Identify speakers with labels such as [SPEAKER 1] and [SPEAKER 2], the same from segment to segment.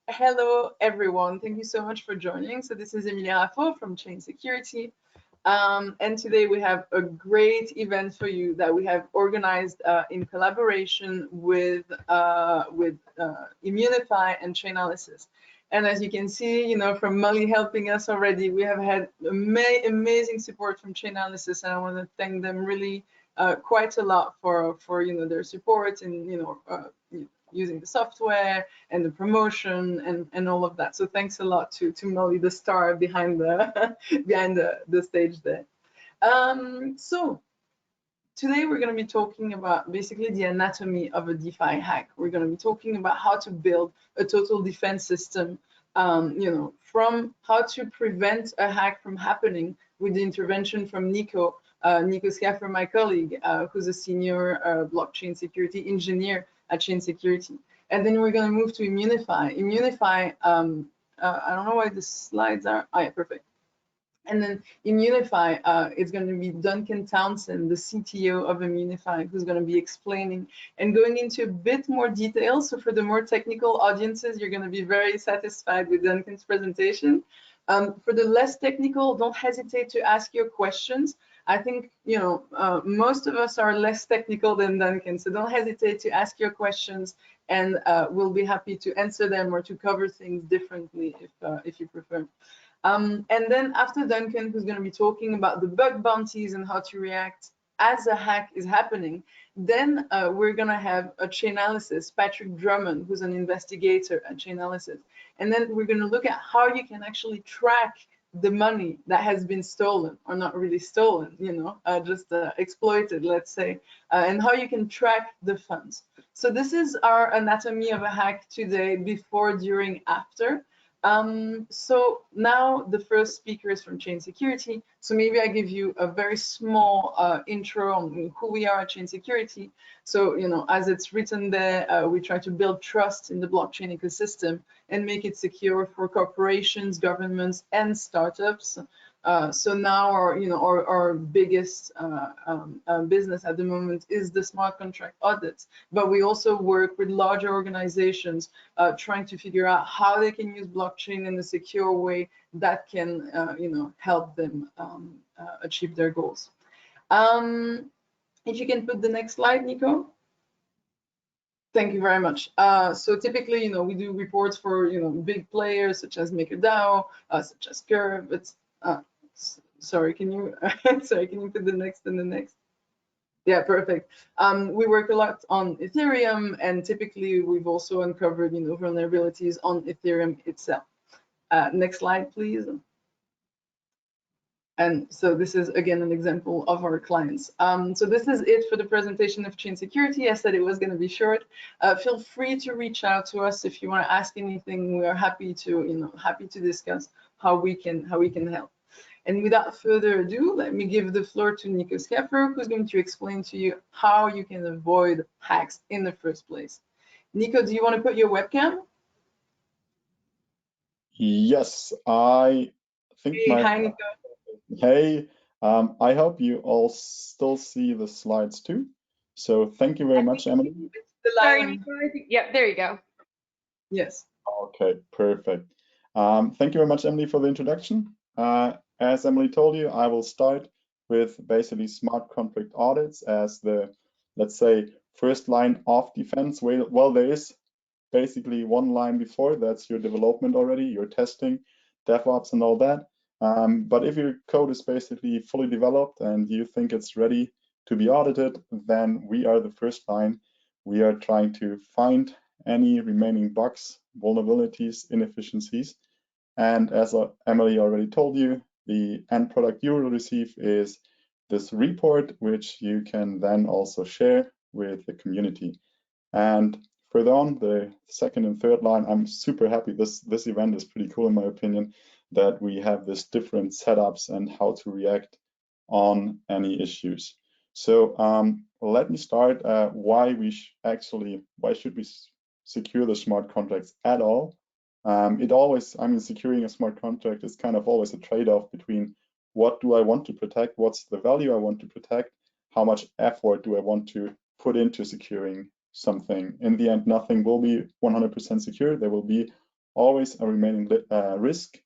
[SPEAKER 1] Hello, everyone. Thank you so much for joining. So this is Immunefi from ChainSecurity. And today we have a great event for you that we have organized in collaboration with Immunefi and Chainalysis. And as you can see, from Molly helping us already, we have had amazing support from Chainalysis, and I want to thank them really quite a lot for their support and using the software and the promotion and all of that. So thanks a lot to Molly, the star behind the behind the stage there. So today we're going to be talking about basically the anatomy of a DeFi hack. We're going to be talking about how to build a total defense system, from how to prevent a hack from happening with the intervention from Nico Schäfer, my colleague, who's a senior blockchain security engineer at ChainSecurity. And then we're going to move to Immunefi. Immunefi, I don't know why the slides are, yeah, perfect. And then Immunefi, it's going to be Duncan Townsend, the CTO of Immunefi, who's going to be explaining and going into a bit more detail. So for the more technical audiences, you're going to be very satisfied with Duncan's presentation. For the less technical, don't hesitate to ask your questions. I think, most of us are less technical than Duncan, so don't hesitate to ask your questions, and we'll be happy to answer them or to cover things differently if you prefer. And then after Duncan, who's going to be talking about the bug bounties and how to react as a hack is happening, then we're going to have a Chainalysis, Patrick Drummond, who's an investigator at Chainalysis. And then we're going to look at how you can actually track the money that has been stolen, or not really stolen, just exploited, let's say, and how you can track the funds. So this is our anatomy of a hack today, before, during, after. So now the first speaker is from ChainSecurity. So maybe I give you a very small intro on who we are at ChainSecurity. So, as it's written there, we try to build trust in the blockchain ecosystem and make it secure for corporations, governments, and startups. So now our biggest business at the moment is the smart contract audits, but we also work with larger organizations trying to figure out how they can use blockchain in a secure way that can help them achieve their goals. If you can put the next slide, Nico. Thank you very much. So typically, we do reports for big players such as MakerDAO, such as Curve. But sorry, can you put the next and the next? Yeah, perfect. We work a lot on Ethereum, and typically we've also uncovered vulnerabilities on Ethereum itself. Next slide, please. And so this is, again, an example of our clients. So this is it for the presentation of ChainSecurity. I said it was going to be short. Feel free to reach out to us if you want to ask anything. We are happy to, discuss how we can help. And without further ado, let me give the floor to Nico Schäfer, who's going to explain to you how you can avoid hacks in the first place. Nico, do you want to put your webcam?
[SPEAKER 2] Yes, I think.
[SPEAKER 1] Hey, hi, Nico.
[SPEAKER 2] Hey, I hope you all still see the slides too. So thank you very much, Emily.
[SPEAKER 3] Sorry, Nico. Yep, there you go.
[SPEAKER 1] Yes.
[SPEAKER 2] Okay, perfect. Thank you very much, Emily, for the introduction. As Emily told you, I will start with basically smart contract audits as the, let's say, first line of defense. Well, there is basically one line before, that's your development already, your testing, DevOps and all that. But if your code is basically fully developed and you think it's ready to be audited, then we are the first line. We are trying to find any remaining bugs, vulnerabilities, inefficiencies. And as Emily already told you, the end product you will receive is this report, which you can then also share with the community. And further on, the second and third line, I'm super happy. This event is pretty cool in my opinion, that we have this different setups and how to react on any issues. So let me start why should we secure the smart contracts at all? Securing a smart contract is kind of always a trade-off between what do I want to protect, what's the value I want to protect, how much effort do I want to put into securing something. In the end, nothing will be 100% secure. There will be always a remaining risk.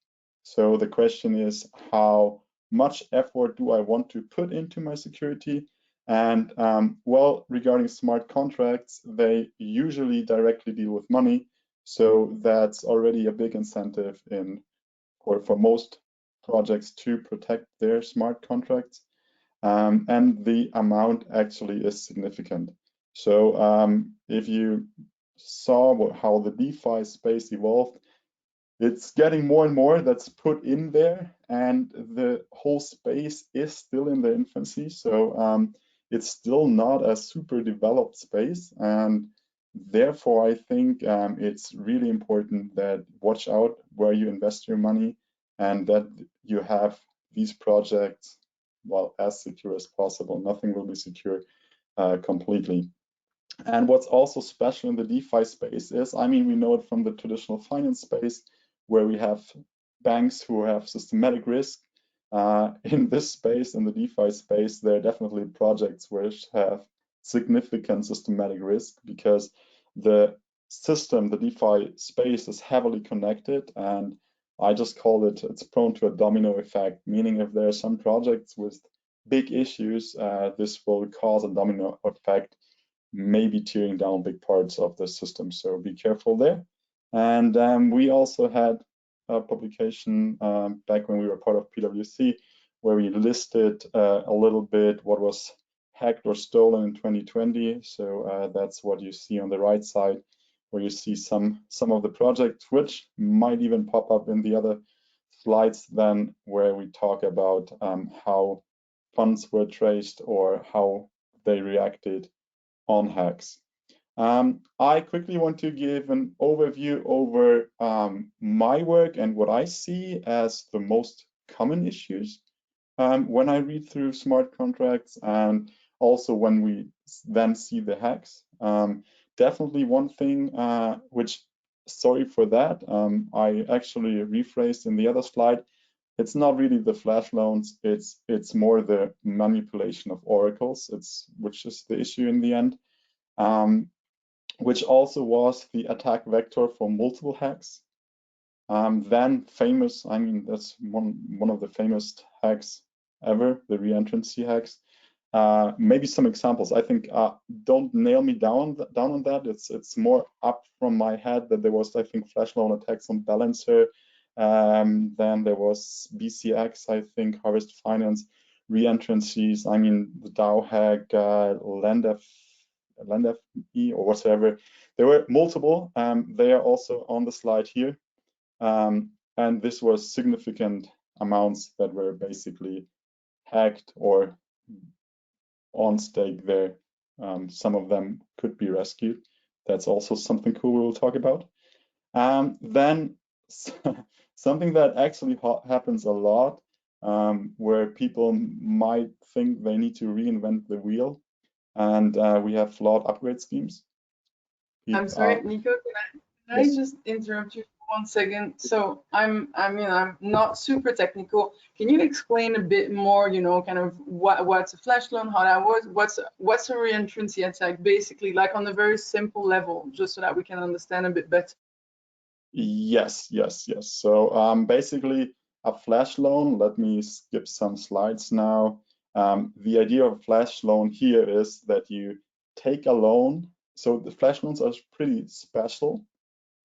[SPEAKER 2] So the question is, how much effort do I want to put into my security? And well, regarding smart contracts, they usually directly deal with money. So that's already a big incentive for most projects to protect their smart contracts. And the amount actually is significant. So if you saw how the DeFi space evolved, it's getting more and more that's put in there, and the whole space is still in the infancy. So it's still not a super developed space, and therefore I think it's really important that watch out where you invest your money, and that you have these projects, well, as secure as possible. Nothing will be secure completely. And what's also special in the DeFi space is, I mean, we know it from the traditional finance space, where we have banks who have systematic risk. In this space, in the DeFi space, there are definitely projects which have significant systematic risk, because the system, the DeFi space, is heavily connected, and I just call it, it's prone to a domino effect, meaning if there are some projects with big issues, this will cause a domino effect, maybe tearing down big parts of the system. So be careful there. And we also had a publication back when we were part of PwC, where we listed a little bit what was hacked or stolen in 2020. So that's what you see on the right side, where you see some of the projects, which might even pop up in the other slides then, where we talk about how funds were traced or how they reacted on hacks. I quickly want to give an overview over my work and what I see as the most common issues when I read through smart contracts, and also when we then see the hacks. Definitely one thing which, sorry for that, I actually rephrased in the other slide. It's not really the flash loans, it's more the manipulation of oracles, which is the issue in the end. Which also was the attack vector for multiple hacks. Then famous, I mean, that's one of the famous hacks ever, the reentrancy hacks. Maybe some examples. I think don't nail me down on that. It's more up from my head that there was, I think, flash loan attacks on Balancer. Then there was BCX, I think, Harvest Finance, reentrancies. I mean, the DAO hack, LendFE or whatever. There were multiple. They are also on the slide here. And this was significant amounts that were basically hacked or on stake there. Some of them could be rescued. That's also something cool we will talk about. Then something that actually happens a lot, where people might think they need to reinvent the wheel, and we have flawed upgrade schemes.
[SPEAKER 1] I'm sorry, Nico, can I just interrupt you for 1 second? So I'm not super technical. Can you explain a bit more, you know, kind of what's a flash loan, how that works, what's a reentrancy attack, basically, like on a very simple level, just so that we can understand a bit better?
[SPEAKER 2] Yes. So basically a flash loan, let me skip some slides now. The idea of a flash loan here is that you take a loan. So the flash loans are pretty special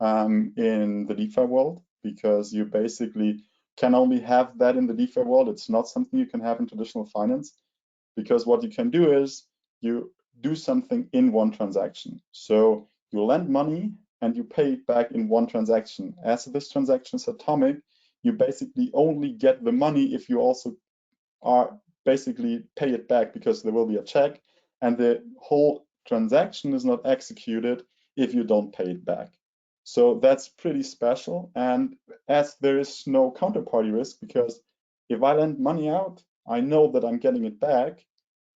[SPEAKER 2] in the DeFi world, because you basically can only have that in the DeFi world. It's not something you can have in traditional finance, because what you can do is you do something in one transaction. So you lend money and you pay it back in one transaction. As this transaction is atomic, you basically only get the money if you also are basically pay it back, because there will be a check, and the whole transaction is not executed if you don't pay it back. So that's pretty special. And as there is no counterparty risk, because if I lend money out, I know that I'm getting it back.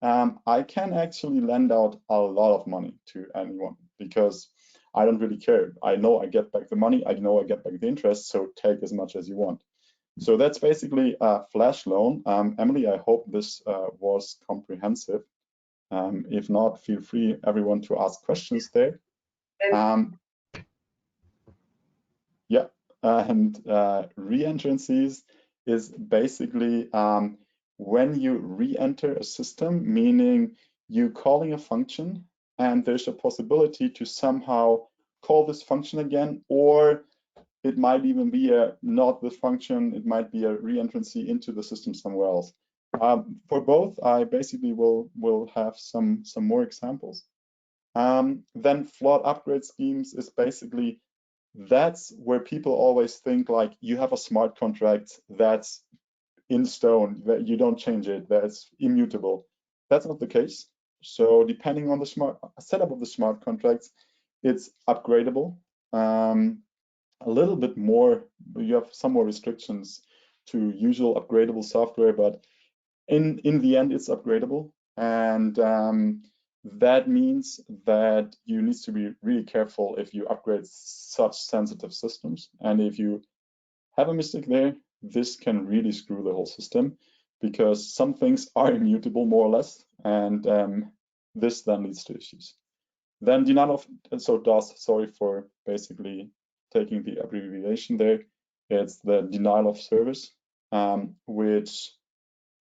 [SPEAKER 2] I can actually lend out a lot of money to anyone, because I don't really care. I know I get back the money. I know I get back the interest. So take as much as you want. So that's basically a flash loan. Emily, I hope this was comprehensive. If not, feel free, everyone, to ask questions there. Yeah, and reentrancies is basically when you re-enter a system, meaning you calling a function and there's a possibility to somehow call this function again, or it might even be not the function, it might be a reentrancy into the system somewhere else. For both, I basically will have some more examples. Then flawed upgrade schemes is basically, that's where people always think like you have a smart contract that's in stone, that you don't change it, that's immutable. That's not the case. So depending on the smart setup of the smart contracts, it's upgradable. A little bit more, you have some more restrictions to usual upgradable software, but in the end, it's upgradable. And that means that you need to be really careful if you upgrade such sensitive systems. And if you have a mistake there, this can really screw the whole system, because some things are immutable more or less, and this then leads to issues. Then denial of, so DOS, sorry for basically taking the abbreviation there. It's the denial of service, which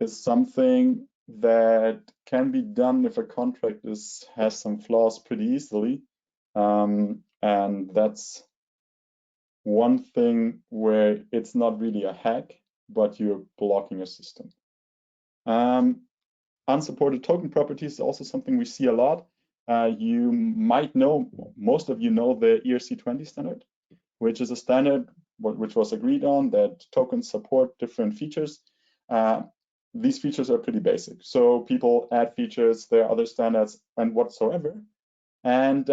[SPEAKER 2] is something that can be done if a contract has some flaws pretty easily. And that's one thing where it's not really a hack, but you're blocking a system. Unsupported token properties is also something we see a lot. You might know, most of you know the ERC20 standard, which is a standard which was agreed on that tokens support different features. These features are pretty basic. So people add features, there are other standards and whatsoever. And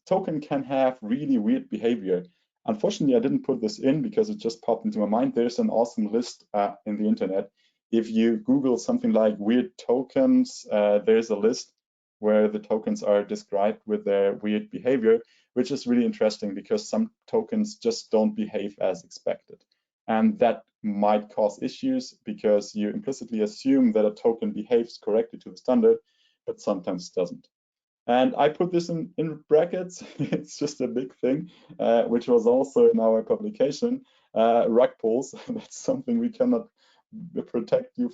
[SPEAKER 2] token can have really weird behavior. Unfortunately, I didn't put this in because it just popped into my mind. There's an awesome list in the internet. If you Google something like weird tokens, there's a list where the tokens are described with their weird behavior, which is really interesting because some tokens just don't behave as expected. And that might cause issues because you implicitly assume that a token behaves correctly to the standard, but sometimes doesn't. And I put this in brackets. It's just a big thing, which was also in our publication, rug pulls. That's something we cannot protect you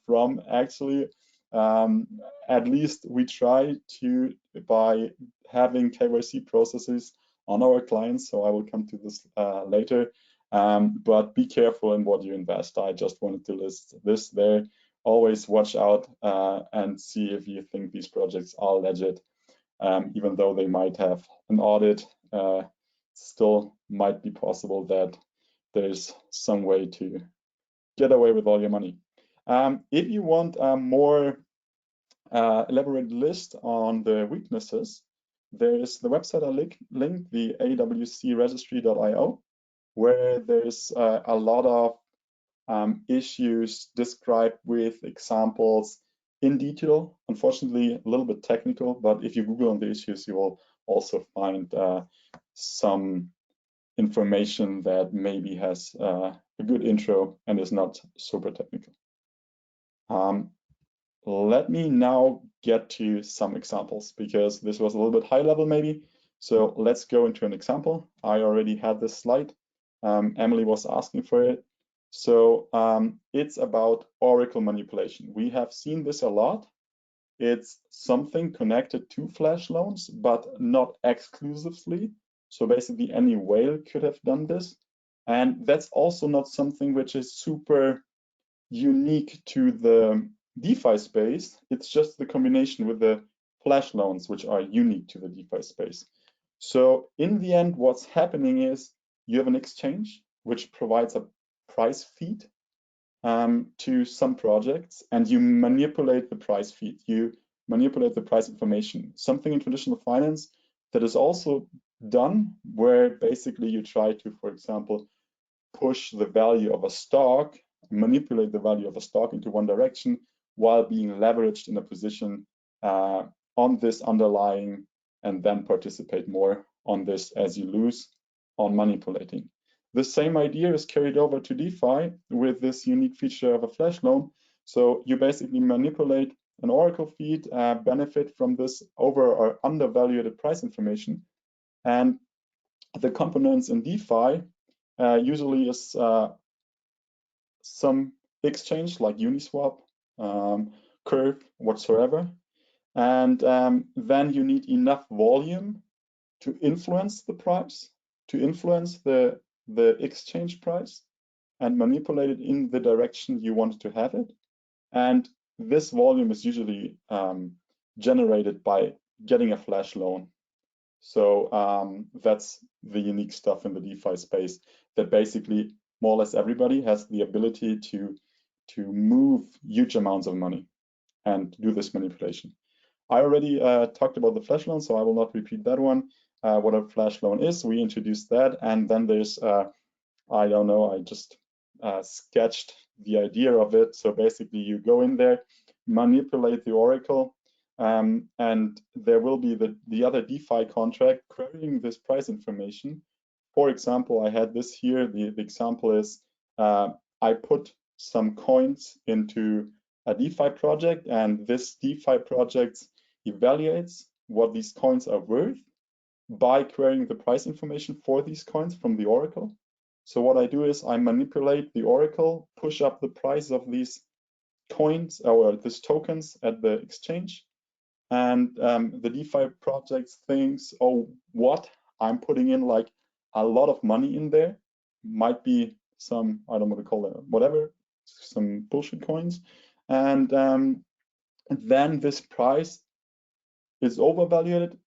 [SPEAKER 2] from, actually. At least we try to by having KYC processes on our clients. So I will come to this later. But be careful in what you invest. I just wanted to list this there. Always watch out and see if you think these projects are legit. Even though they might have an audit, still might be possible that there's some way to get away with all your money. If you want a more elaborate list on the weaknesses, there's the website I linked, the awcregistry.io, where there's a lot of issues described with examples in detail. Unfortunately, a little bit technical, but if you Google on the issues, you will also find some information that maybe has a good intro and is not super technical. Let me now get to some examples because this was a little bit high level maybe. So let's go into an example. I already had this slide. Emily was asking for it. So it's about Oracle manipulation. We have seen this a lot. It's something connected to flash loans, but not exclusively. So basically any whale could have done this. And that's also not something which is super unique to the DeFi space. It's just the combination with the flash loans, which are unique to the DeFi space. So in the end, what's happening is you have an exchange which provides a price feed to some projects, and you manipulate the price feed. You manipulate the price information. Something in traditional finance that is also done, where basically you try to, for example, push the value of a stock, manipulate the value of a stock into one direction while being leveraged in a position on this underlying, and then participate more on this as you lose on manipulating. The same idea is carried over to DeFi with this unique feature of a flash loan. So you basically manipulate an Oracle feed benefit from this over or undervalued price information. And the components in DeFi usually is some exchange like Uniswap, Curve, whatsoever. And then you need enough volume to influence the price, to influence the exchange price and manipulate it in the direction you want to have it. And this volume is usually generated by getting a flash loan. So that's the unique stuff in the DeFi space, that basically more or less everybody has the ability to move huge amounts of money and do this manipulation. I already talked about the flash loan, so I will not repeat that one. What a flash loan is, we introduced that, and then there's, I don't know, I just sketched the idea of it. So basically you go in there, manipulate the Oracle, and there will be the other DeFi contract querying this price information. For example, I had this here. The example is I put some coins into a DeFi project, and this DeFi project evaluates what these coins are worth by querying the price information for these coins from the Oracle. So what I do is I manipulate the Oracle, push up the price of these coins or these tokens at the exchange, and the DeFi project thinks, oh, what? I'm putting in like a lot of money in there. Might be some, I don't know what to call it, whatever, some bullshit coins. And then this price is overvalued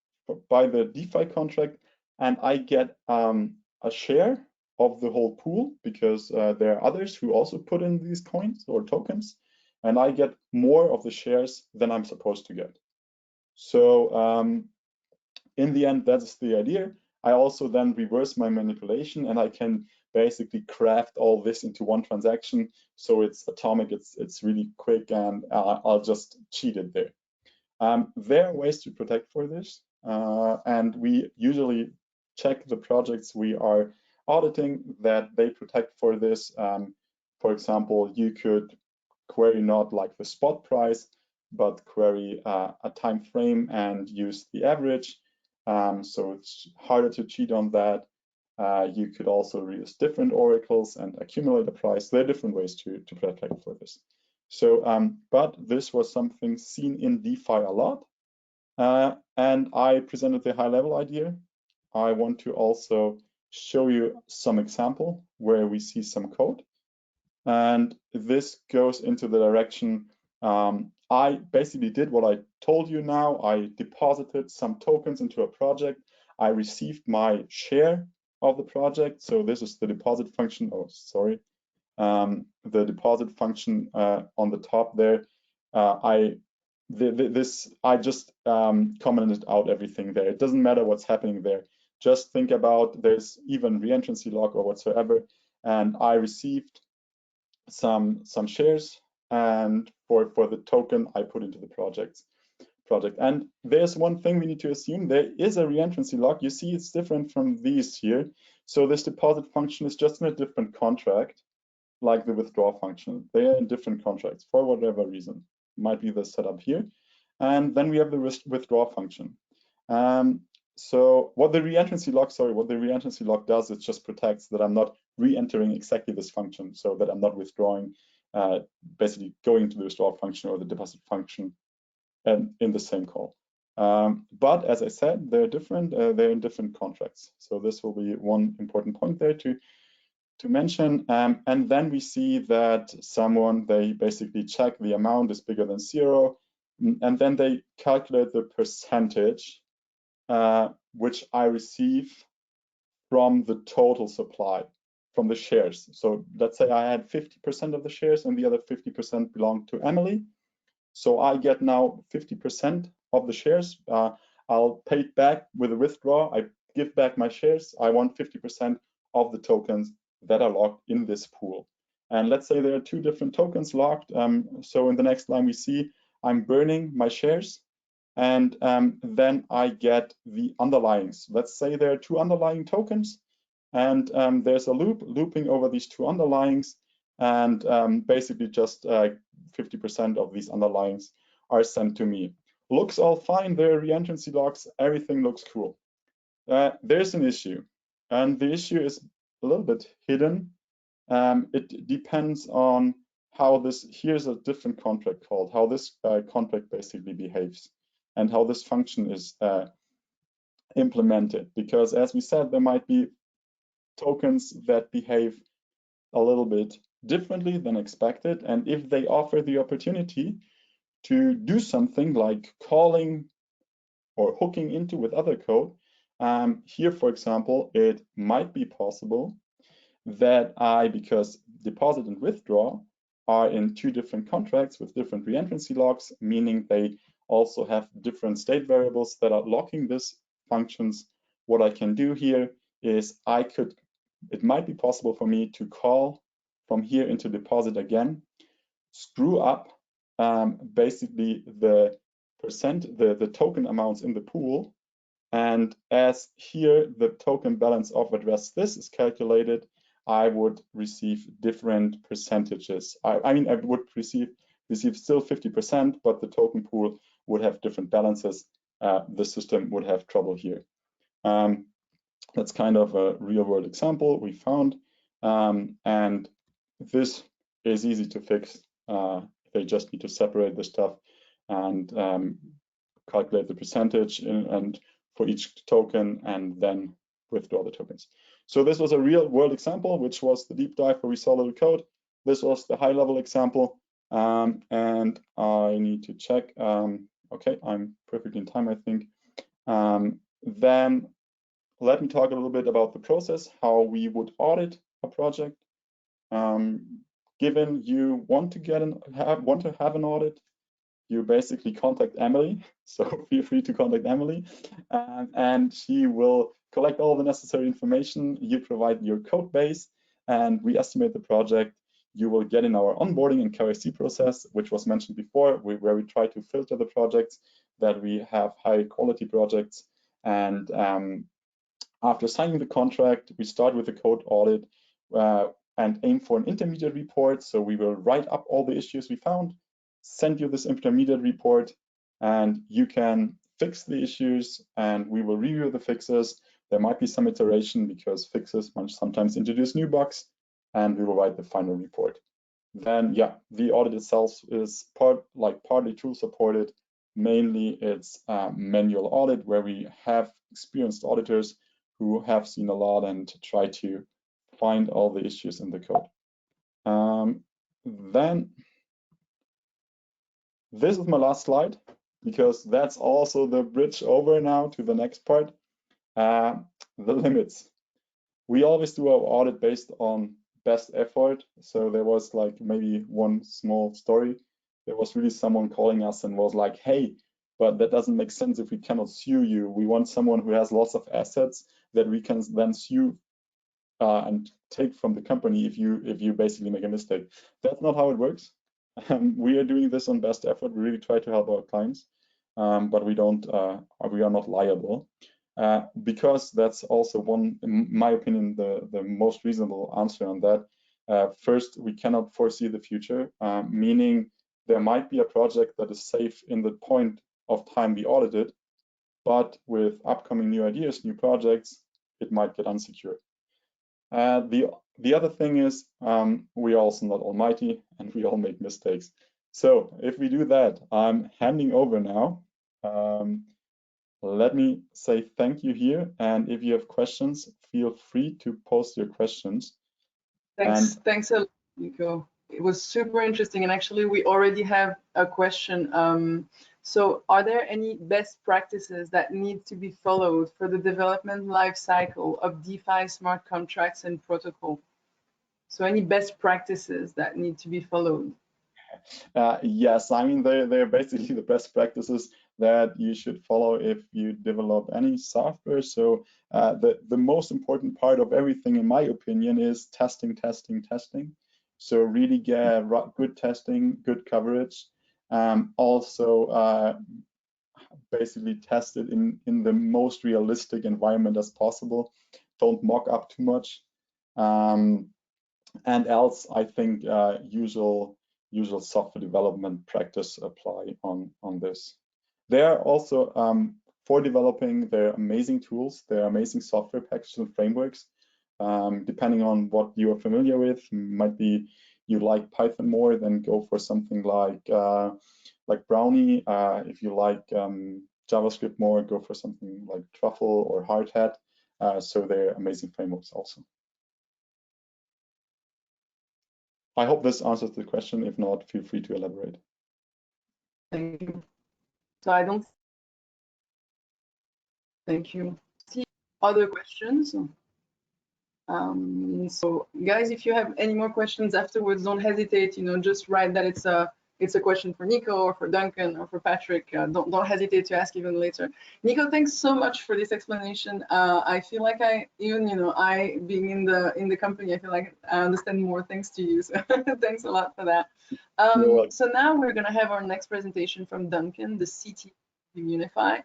[SPEAKER 2] by the DeFi contract, and I get a share of the whole pool because there are others who also put in these coins or tokens, and I get more of the shares than I'm supposed to get. So in the end, that's the idea. I also then reverse my manipulation, and I can basically craft all this into one transaction. So it's atomic, it's really quick, and I'll just cheat it there. There are ways to protect for this, and we usually check the projects we are auditing that they protect for this. For example, you could query not like the spot price, but query a time frame and use the average. So it's harder to cheat on that. You could also use different oracles and accumulate a price. There are different ways to protect for this. So, but this was something seen in DeFi a lot. And I presented the high-level idea. I want to also show you some example where we see some code. And this goes into the direction, I basically did what I told you now. I deposited some tokens into a project. I received my share of the project. So this is the deposit function. Oh, sorry. The deposit function on the top there. I just commented out everything there. It doesn't matter what's happening there. Just think about there's even reentrancy log or whatsoever. And I received some shares, and for the token I put into the project. And there's one thing we need to assume: there is a reentrancy log. You see it's different from these here. So this deposit function is just in a different contract, like the withdraw function. They are in different contracts for whatever reason. Might be the setup here. And then we have the withdraw function. So what the reentrancy log does, it just protects that I'm not re-entering exactly this function, so that I'm not withdrawing, basically going to the withdraw function or the deposit function and in the same call. But as I said, they're different. They're in different contracts. So this will be one important point there to mention. And then we see that they basically check the amount is bigger than 0, and then they calculate the percentage which I receive from the total supply, from the shares. So let's say I had 50% of the shares and the other 50% belong to Emily. So I get now 50% of the shares. I'll pay it back with a withdraw. I give back my shares. I want 50% of the tokens that are locked in this pool. And let's say there are 2 different tokens locked. So in the next line we see I'm burning my shares, and then I get the underlyings. Let's say there are 2 underlying tokens, and there's a looping over these 2 underlyings, and basically just 50% of these underlyings are sent to me. Looks all fine, there are reentrancy logs, everything looks cool. There's an issue, and the issue is a little bit hidden. It depends on how this, here's a different contract called, how this contract basically behaves and how this function is implemented. Because as we said, there might be tokens that behave a little bit differently than expected. And if they offer the opportunity to do something like calling or hooking into with other code, here, for example, it might be possible that because deposit and withdraw are in two different contracts with different reentrancy logs, meaning they also have different state variables that are locking these functions. What I can do here is it might be possible for me to call from here into deposit again, screw up basically the token amounts in the pool. And as here the token balance of address this is calculated, I would receive different percentages. I mean, I would receive still 50%, but the token pool would have different balances. The system would have trouble here. That's kind of a real world example we found. And this is easy to fix. They just need to separate the stuff and calculate the percentage and for each token and then withdraw the tokens. So this was a real world example, which was the deep dive where we saw a little code. This was the high level example. And I need to check. Okay, I'm perfectly in time, I think. Then let me talk a little bit about the process, how we would audit a project. Given you want to have an audit, you basically contact Emily. So feel free to contact Emily, and she will collect all the necessary information. You provide your code base, and we estimate the project. You will get in our onboarding and KYC process, which was mentioned before, where we try to filter the projects that we have high quality projects. And after signing the contract, we start with the code audit and aim for an intermediate report. So we will write up all the issues we found, send you this intermediate report, and you can fix the issues and we will review the fixes. There might be some iteration because fixes might sometimes introduce new bugs, and we will write the final report. Then, yeah, the audit itself is partly tool supported. Mainly it's manual audit where we have experienced auditors who have seen a lot and try to find all the issues in the code. Then this is my last slide, because that's also the bridge over now to the next part, the limits. We always do our audit based on best effort. So there was like maybe one small story. There was really someone calling us and was like, hey, but that doesn't make sense if we cannot sue you. We want someone who has lots of assets that we can then sue and take from the company if you basically make a mistake. That's not how it works. We are doing this on best effort. We really try to help our clients, but we are not liable. Because that's also in my opinion, the most reasonable answer on that. First, we cannot foresee the future, meaning there might be a project that is safe in the point of time we audited, but with upcoming new ideas, new projects, it might get unsecured. The other thing is we are also not almighty and we all make mistakes. So if we do that, I'm handing over now. Let me say thank you here, and if you have questions, feel free to post your questions.
[SPEAKER 1] Thanks a lot, Nico. It was super interesting, and actually we already have a question. So are there any best practices that need to be followed for the development life cycle of DeFi smart contracts and protocol? So any best practices that need to be followed?
[SPEAKER 2] Yes, I mean, they're basically the best practices that you should follow if you develop any software. So the most important part of everything, in my opinion, is testing. So really get good testing, good coverage. Also, basically test it in the most realistic environment as possible. Don't mock up too much. And else, I think usual usual software development practice apply on this. They are also for developing their amazing tools, their amazing software packages and frameworks. Depending on what you are familiar with, might be you like Python more, then go for something like Brownie. If you like JavaScript more, go for something like Truffle or Hardhat. So they're amazing frameworks also. I hope this answers the question. If not, feel free to elaborate.
[SPEAKER 1] Thank you. So I don't. Thank you. See other questions? So guys, if you have any more questions afterwards, don't hesitate. Just write that it's a question for Nico or for Duncan or for Patrick. Don't hesitate to ask even later. Nico, thanks so much for this explanation. I feel like I being in the company, I feel like I understand more thanks to you. So thanks a lot for that. So now we're gonna have our next presentation from Duncan, the CTO Immunefi.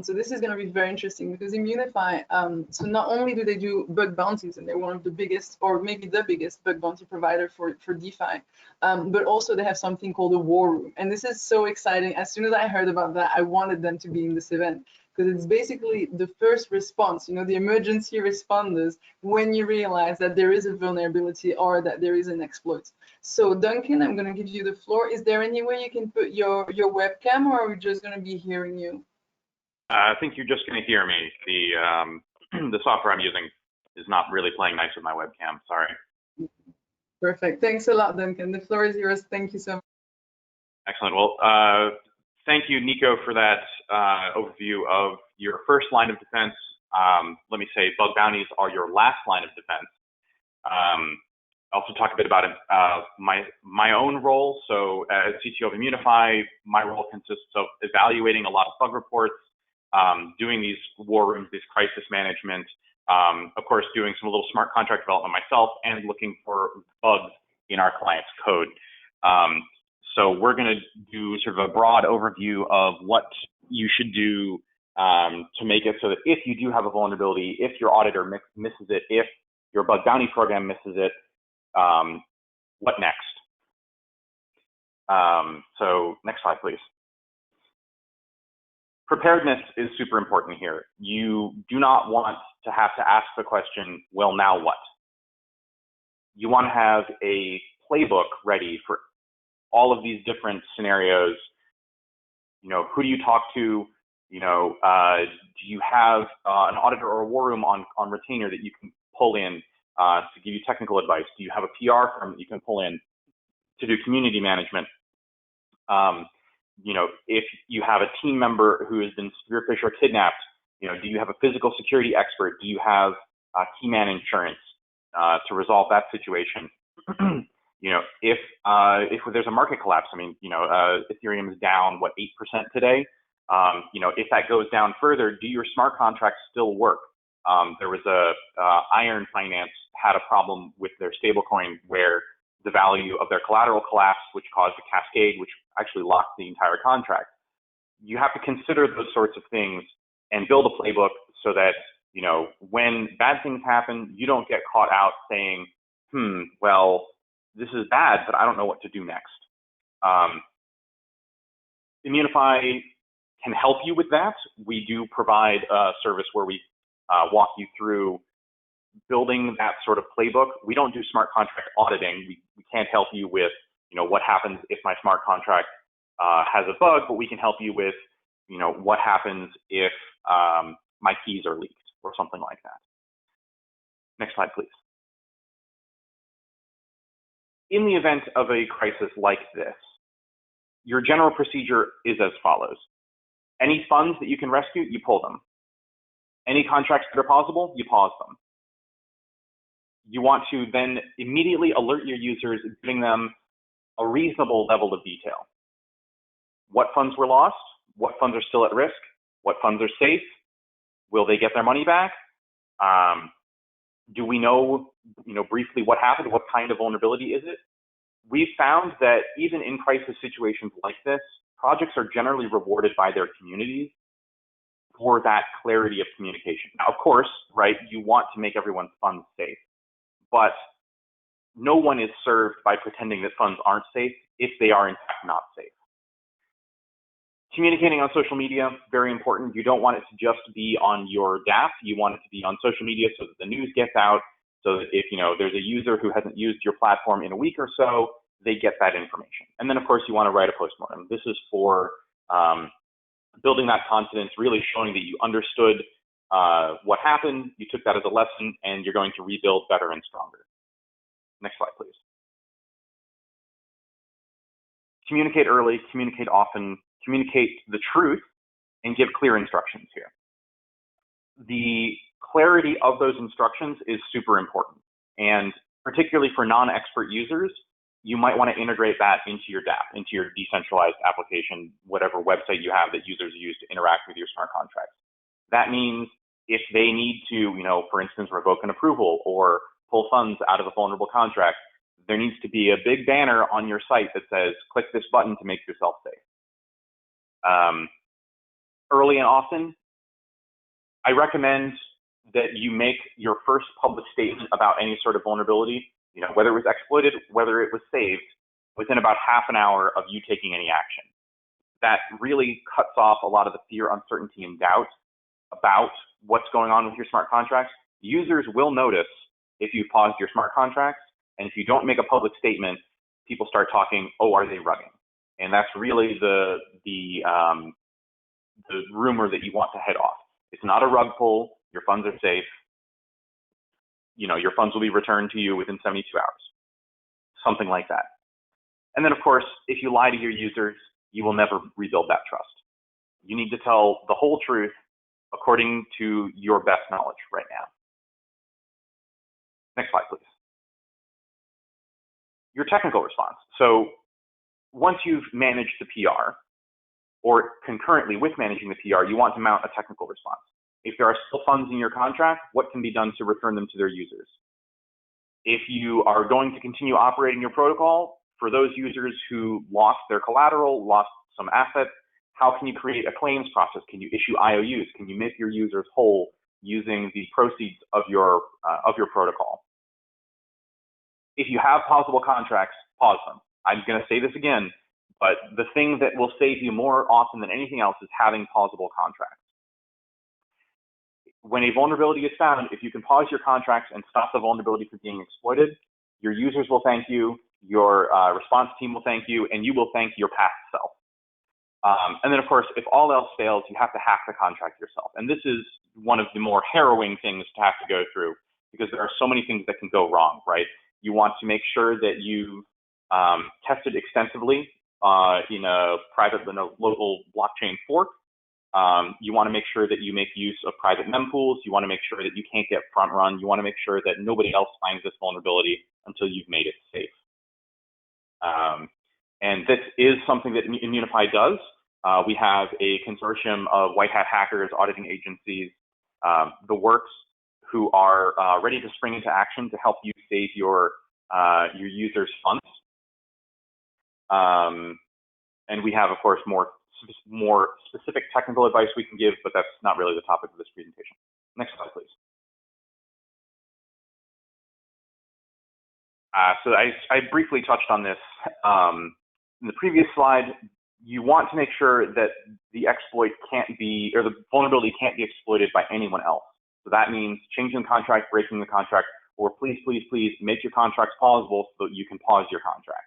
[SPEAKER 1] So this is going to be very interesting because Immunefi, so not only do they do bug bounties, and they're one of the biggest, or maybe the biggest bug bounty provider for DeFi, but also they have something called a war room. And this is so exciting. As soon as I heard about that, I wanted them to be in this event because it's basically the first response, the emergency responders when you realize that there is a vulnerability or that there is an exploit. So Duncan, I'm going to give you the floor. Is there any way you can put your webcam, or are we just going to be hearing you?
[SPEAKER 4] I think you're just going to hear me. The software I'm using is not really playing nice with my webcam. Sorry.
[SPEAKER 1] Perfect. Thanks a lot, Duncan. The floor is yours. Thank you so much.
[SPEAKER 4] Excellent. Well, thank you, Nico, for that overview of your first line of defense. Let me say bug bounties are your last line of defense. Also talk a bit about my own role. So as CTO of Immunefi, my role consists of evaluating a lot of bug reports, doing these war rooms, this crisis management, of course, doing some little smart contract development myself, and looking for bugs in our client's code. So we're going to do sort of a broad overview of what you should do to make it so that if you do have a vulnerability, if your auditor misses it, if your bug bounty program misses it, what next? So next slide, please. Preparedness is super important here. You do not want to have to ask the question, well, now what? You want to have a playbook ready for all of these different scenarios. Who do you talk to? Do you have an auditor or a war room on retainer that you can pull in to give you technical advice? Do you have a PR firm that you can pull in to do community management? If you have a team member who has been spearphished or kidnapped, do you have a physical security expert? Do you have key man insurance to resolve that situation? If there's a market collapse, Ethereum is down, what, 8% today? If that goes down further, do your smart contracts still work? There was Iron Finance had a problem with their stablecoin where the value of their collateral collapsed, which caused a cascade, which actually locked the entire contract. You have to consider those sorts of things and build a playbook so that, when bad things happen, you don't get caught out saying, well, this is bad, but I don't know what to do next. Immunefi can help you with that. We do provide a service where we walk you through building that sort of playbook. We don't do smart contract auditing. We can't help you with, what happens if my smart contract has a bug, but we can help you with, what happens if my keys are leaked or something like that. Next slide, please. In the event of a crisis like this, your general procedure is as follows. Any funds that you can rescue, you pull them. Any contracts that are pausable, you pause them. You want to then immediately alert your users, giving them a reasonable level of detail. What funds were lost? What funds are still at risk? What funds are safe? Will they get their money back? Do we know, briefly what happened? What kind of vulnerability is it? We've found that even in crisis situations like this, projects are generally rewarded by their communities for that clarity of communication. Now, of course, right, you want to make everyone's funds safe, but no one is served by pretending that funds aren't safe if they are in fact not safe. Communicating on social media, very important. You don't want it to just be on your DApp. You want it to be on social media so that the news gets out, so that if there's a user who hasn't used your platform in a week or so, they get that information. And then of course you want to write a postmortem. This is for building that confidence, really showing that you understood what happened, you took that as a lesson, and you're going to rebuild better and stronger. Next slide, please. Communicate early, communicate often, communicate the truth, and give clear instructions here. The clarity of those instructions is super important. And particularly for non-expert users, you might want to integrate that into your DApp, into your decentralized application, whatever website you have that users use to interact with your smart contracts. That means if they need to, for instance, revoke an approval or pull funds out of a vulnerable contract, there needs to be a big banner on your site that says, click this button to make yourself safe. Early and often, I recommend that you make your first public statement about any sort of vulnerability, whether it was exploited, whether it was saved, within about half an hour of you taking any action. That really cuts off a lot of the fear, uncertainty, and doubt about what's going on with your smart contracts. Users will notice if you paused your smart contracts, and if you don't make a public statement, people start talking, oh, are they rugging? And that's really the rumor that you want to head off. It's not a rug pull. Your funds are safe. Your funds will be returned to you within 72 hours. Something like that. And then, of course, if you lie to your users, you will never rebuild that trust. You need to tell the whole truth according to your best knowledge right now. Next slide, please. Your technical response. So once you've managed the PR, or concurrently with managing the PR, you want to mount a technical response. If there are still funds in your contract, what can be done to return them to their users? If you are going to continue operating your protocol, for those users who lost their collateral, lost some assets, how can you create a claims process? Can you issue IOUs? Can you make your users whole using the proceeds of your protocol? If you have pausable contracts, pause them. I'm going to say this again, but the thing that will save you more often than anything else is having pausable contracts. When a vulnerability is found, if you can pause your contracts and stop the vulnerability from being exploited, your users will thank you, your response team will thank you, and you will thank your past self. And then, of course, if all else fails, you have to hack the contract yourself. And this is one of the more harrowing things to have to go through, because there are so many things that can go wrong, right? You want to make sure that you tested extensively in a local blockchain fork. You want to make sure that you make use of private mempools. You want to make sure that you can't get front run. You want to make sure that nobody else finds this vulnerability until you've made it safe. And this is something that Immunefi does. We have a consortium of white hat hackers, auditing agencies, the works, who are ready to spring into action to help you save your users' funds. And we have, of course, more specific technical advice we can give, but that's not really the topic of this presentation. Next slide, please. So I briefly touched on this in the previous slide. You want to make sure that the exploit can't be, or the vulnerability can't be exploited by anyone else. So that means changing the contract, breaking the contract, or please, please, please make your contracts pausable so that you can pause your contract.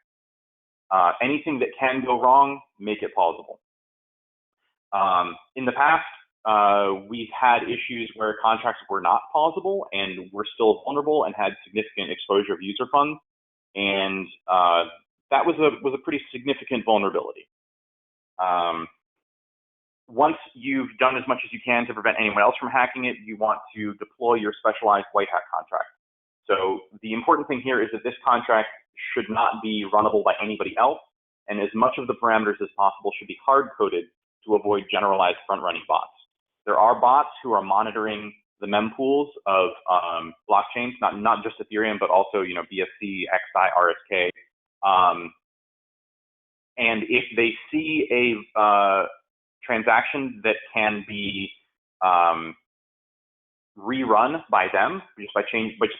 [SPEAKER 4] Anything that can go wrong, make it pausable. In the past, we've had issues where contracts were not pausable and were still vulnerable and had significant exposure of user funds, and that was a pretty significant vulnerability. Once you've done as much as you can to prevent anyone else from hacking it, you want to deploy your specialized white hat contract. So the important thing here is that this contract should not be runnable by anybody else, and as much of the parameters as possible should be hard-coded to avoid generalized front-running bots. There are bots who are monitoring the mempools of blockchains, not just Ethereum, but also BSC, XI, RSK. And if they see a transaction that can be rerun by them just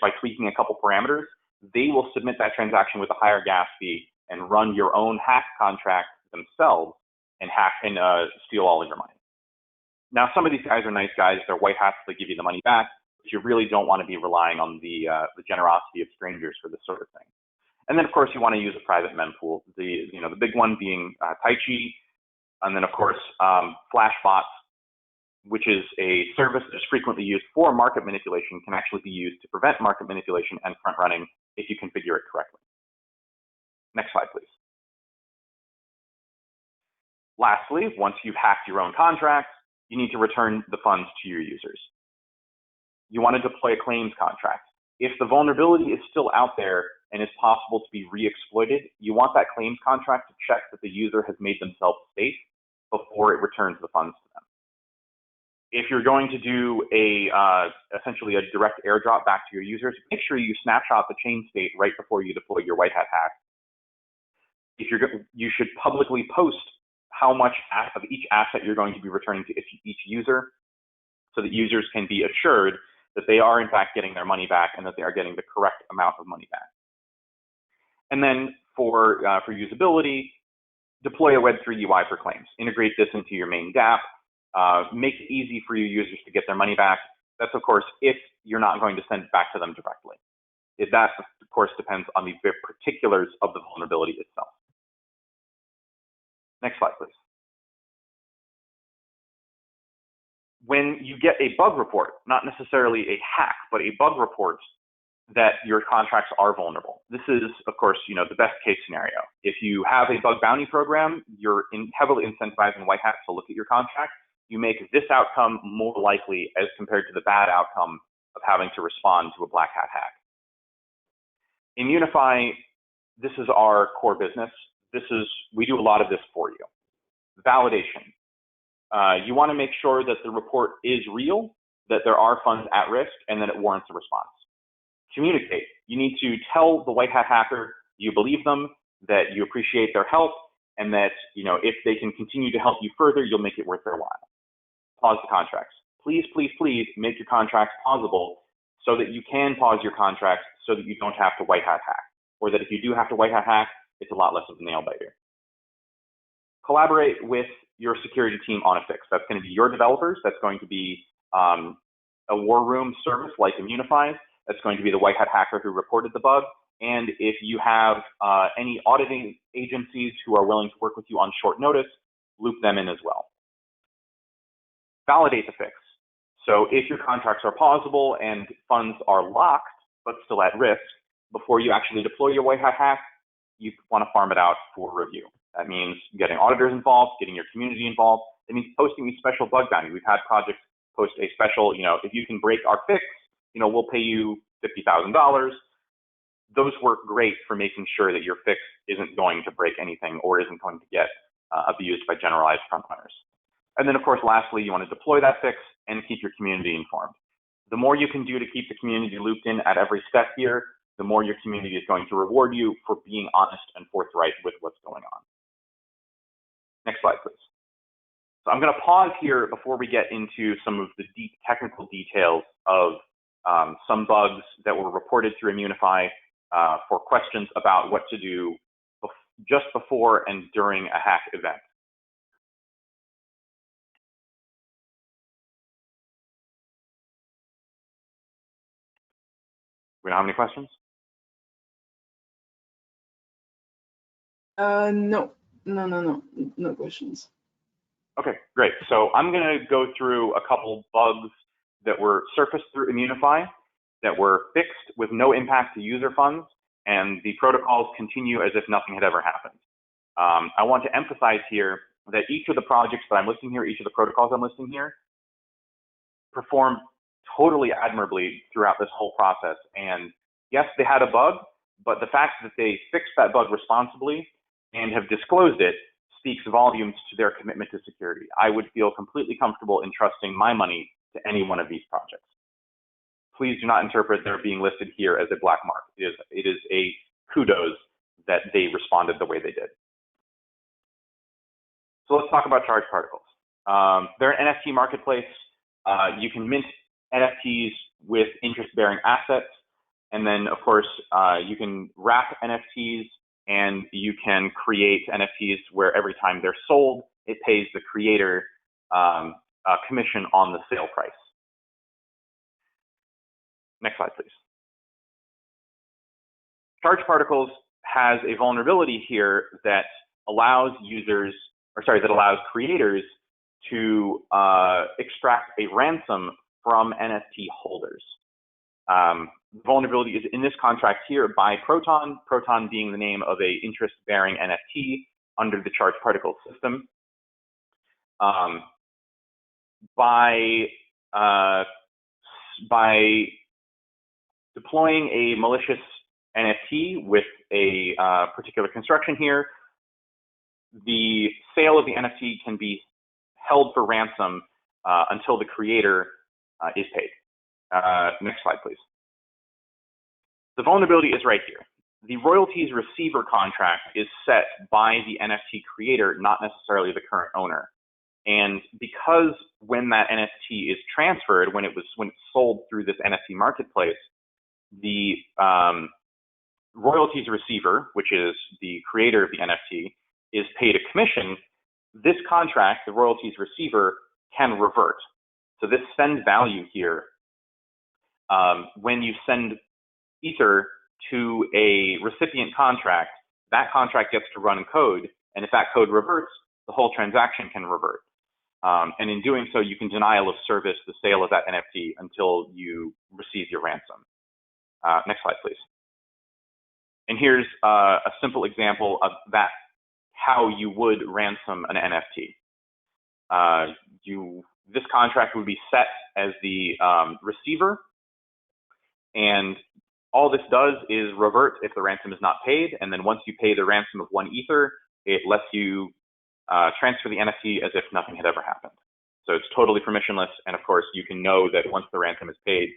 [SPEAKER 4] by tweaking a couple parameters, they will submit that transaction with a higher gas fee and run your own hack contract themselves and hack and steal all of your money. Now, some of these guys are nice guys. They're white hats. They give you the money back, but you really don't want to be relying on the generosity of strangers for this sort of thing. And then, of course, you want to use a private mempool. The big one being Taichi, and then, of course, Flashbots, which is a service that is frequently used for market manipulation, can actually be used to prevent market manipulation and front running if you configure it correctly. Next slide, please. Lastly, once you've hacked your own contracts, you need to return the funds to your users. You want to deploy a claims contract. If the vulnerability is still out there and is possible to be re-exploited, you want that claims contract to check that the user has made themselves safe before it returns the funds to them. If you're going to do essentially a direct airdrop back to your users, make sure you snapshot the chain state right before you deploy your white hat hack. You should publicly post how much of each asset you're going to be returning to each user, so that users can be assured that they are in fact getting their money back and that they are getting the correct amount of money back. And then for usability, deploy a Web3 UI for claims. Integrate this into your main DApp. Make it easy for your users to get their money back. That's, of course, if you're not going to send it back to them directly. That, of course, depends on the particulars of the vulnerability itself. Next slide, please. When you get a bug report, not necessarily a hack, but a bug report that your contracts are vulnerable. This is, of course, the best case scenario. If you have a bug bounty program, you're heavily incentivizing white hats to look at your contract. You make this outcome more likely as compared to the bad outcome of having to respond to a black hat hack. Immunefi, this is our core business. We do a lot of this for you. Validation. You want to make sure that the report is real, that there are funds at risk, and that it warrants a response. Communicate. You need to tell the white hat hacker you believe them, that you appreciate their help, and that if they can continue to help you further, you'll make it worth their while. Pause the contracts. Please, please, please make your contracts pausable so that you can pause your contracts so that you don't have to white hat hack, or that if you do have to white hat hack, it's a lot less of a nail biter. Collaborate with your security team on a fix. That's going to be your developers. That's going to be a war room service like Immunefi. That's going to be the white hat hacker who reported the bug. And if you have any auditing agencies who are willing to work with you on short notice, loop them in as well. Validate the fix. So if your contracts are pausable and funds are locked but still at risk, before you actually deploy your white hat hack, you want to farm it out for review. That means getting auditors involved, getting your community involved. It means posting a special bug bounty. We've had projects post a special, if you can break our fix, we'll pay you $50,000. Those work great for making sure that your fix isn't going to break anything or isn't going to get abused by generalized frontrunners. And then, of course, lastly, you want to deploy that fix and keep your community informed. The more you can do to keep the community looped in at every step here, the more your community is going to reward you for being honest and forthright with what's going on. Next slide, please. So I'm going to pause here before we get into some of the deep technical details of some bugs that were reported through Immunefi for questions about what to do just before and during a hack event. We don't have any questions?
[SPEAKER 1] No questions.
[SPEAKER 4] Okay, great. So I'm going to go through a couple bugs that were surfaced through Immunefi that were fixed with no impact to user funds, and the protocols continue as if nothing had ever happened. I want to emphasize here that each of the projects that I'm listing here, each of the protocols I'm listing here, performed totally admirably throughout this whole process. And yes, they had a bug, but the fact that they fixed that bug responsibly and have disclosed it speaks volumes to their commitment to security. I would feel completely comfortable in trusting my money to any one of these projects. Please do not interpret their being listed here as a black mark. It is a kudos that they responded the way they did. So let's talk about charged particles. They're an NFT marketplace. You can mint NFTs with interest-bearing assets. And then, of course, you can wrap NFTs, and you can create NFTs where every time they're sold, it pays the creator a commission on the sale price. Next slide, please. Charge Particles has a vulnerability here that allows users, or sorry, that allows creators to extract a ransom from NFT holders. Vulnerability is in this contract here by Proton, Proton being the name of a interest-bearing NFT under the Charge Particles system. By deploying a malicious NFT with a particular construction here, the sale of the NFT can be held for ransom until the creator is paid. Next slide, please. The vulnerability is right here. The Royalties Receiver contract is set by the NFT creator, not necessarily the current owner. And because when that NFT is transferred, when it's sold through this NFT marketplace, the Royalties Receiver, which is the creator of the NFT, is paid a commission. This contract, the Royalties Receiver, can revert. So this send value here, when you send Ether to a recipient contract, that contract gets to run code, and if that code reverts, the whole transaction can revert. And in doing so, you can denial of service the sale of that NFT until you receive your ransom. Next slide, please. And here's a simple example of that, how you would ransom an NFT. This contract would be set as the receiver, and all this does is revert if the ransom is not paid, and then once you pay the ransom of 1 Ether, it lets you transfer the NFT as if nothing had ever happened. So it's totally permissionless, and of course you can know that once the ransom is paid,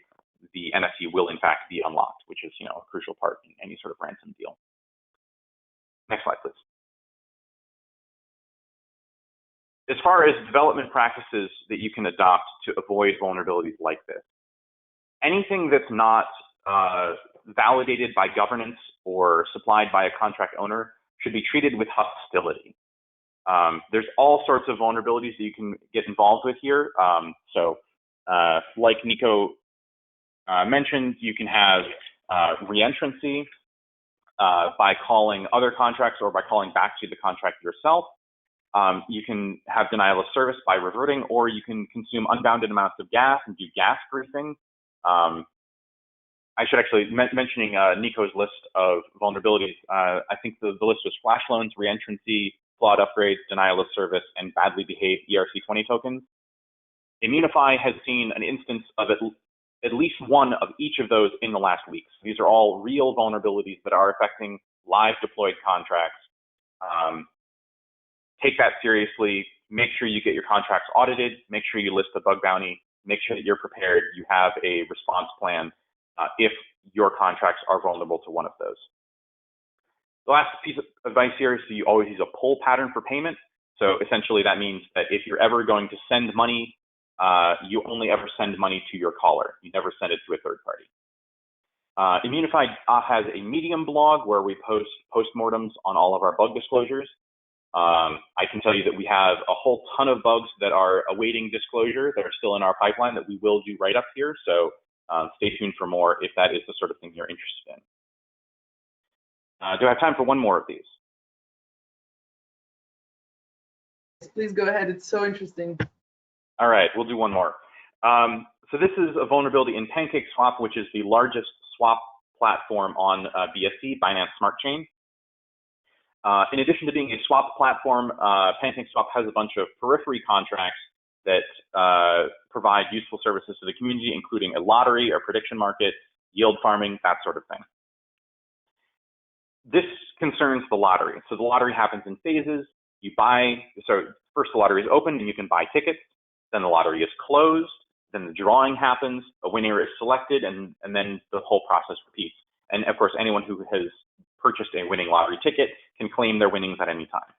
[SPEAKER 4] the NFT will in fact be unlocked, which is, a crucial part in any sort of ransom deal. Next slide, please. As far as development practices that you can adopt to avoid vulnerabilities like this, anything that's not validated by governance or supplied by a contract owner should be treated with hostility. There's all sorts of vulnerabilities that you can get involved with here. Like Nico mentioned, you can have reentrancy by calling other contracts or by calling back to the contract yourself. You can have denial of service by reverting, or you can consume unbounded amounts of gas and do gas briefing. I should actually, mentioning Nico's list of vulnerabilities, I think the list was flash loans, reentrancy, flawed upgrades, denial of service, and badly behaved ERC20 tokens. Immunefi has seen an instance of at least one of each of those in the last week. So these are all real vulnerabilities that are affecting live deployed contracts. Take that seriously. Make sure you get your contracts audited. Make sure you list the bug bounty. Make sure that you're prepared. You have a response plan if your contracts are vulnerable to one of those. The last piece of advice here is that you always use a pull pattern for payment. So essentially that means that if you're ever going to send money, you only ever send money to your caller. You never send it to a third party. Immunefi has a Medium blog where we post postmortems on all of our bug disclosures. I can tell you that we have a whole ton of bugs that are awaiting disclosure that are still in our pipeline that we will do right up here. So stay tuned for more if that is the sort of thing you're interested in. Do I have time for one more of these?
[SPEAKER 1] Please go ahead. It's so interesting.
[SPEAKER 4] All right, we'll do one more. So this is a vulnerability in PancakeSwap, which is the largest swap platform on BSC, Binance Smart Chain. In addition to being a swap platform, PancakeSwap has a bunch of periphery contracts that provide useful services to the community, including a lottery or prediction market, yield farming, that sort of thing. This concerns the lottery. So the lottery happens in phases. You buy, so first the lottery is open and you can buy tickets. Then the lottery is closed. Then the drawing happens. A winner is selected, and then the whole process repeats. And of course, anyone who has purchased a winning lottery ticket can claim their winnings at any time.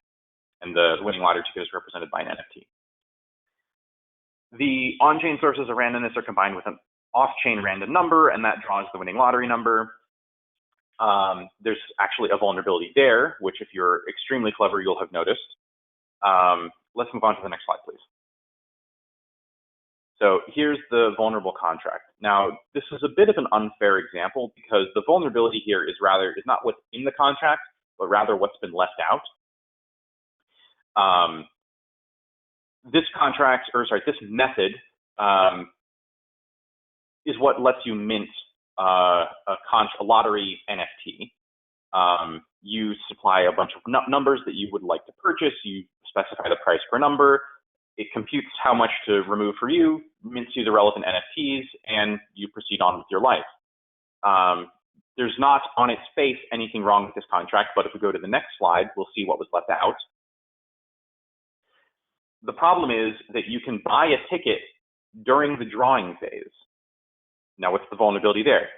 [SPEAKER 4] And the winning lottery ticket is represented by an NFT. The on-chain sources of randomness are combined with off-chain random number, and that draws the winning lottery number. There's actually a vulnerability there, which if you're extremely clever, you'll have noticed. Let's move on to the next slide, please. So here's the vulnerable contract. Now, this is a bit of an unfair example because the vulnerability here is not what's in the contract, but rather what's been left out. This method is what lets you mint a lottery NFT. You supply a bunch of numbers that you would like to purchase. You specify the price per number. It computes how much to remove for you, mints you the relevant NFTs, and you proceed on with your life. There's not on its face anything wrong with this contract, but if we go to the next slide, we'll see what was left out. The problem is that you can buy a ticket during the drawing phase. Now, what's the vulnerability there?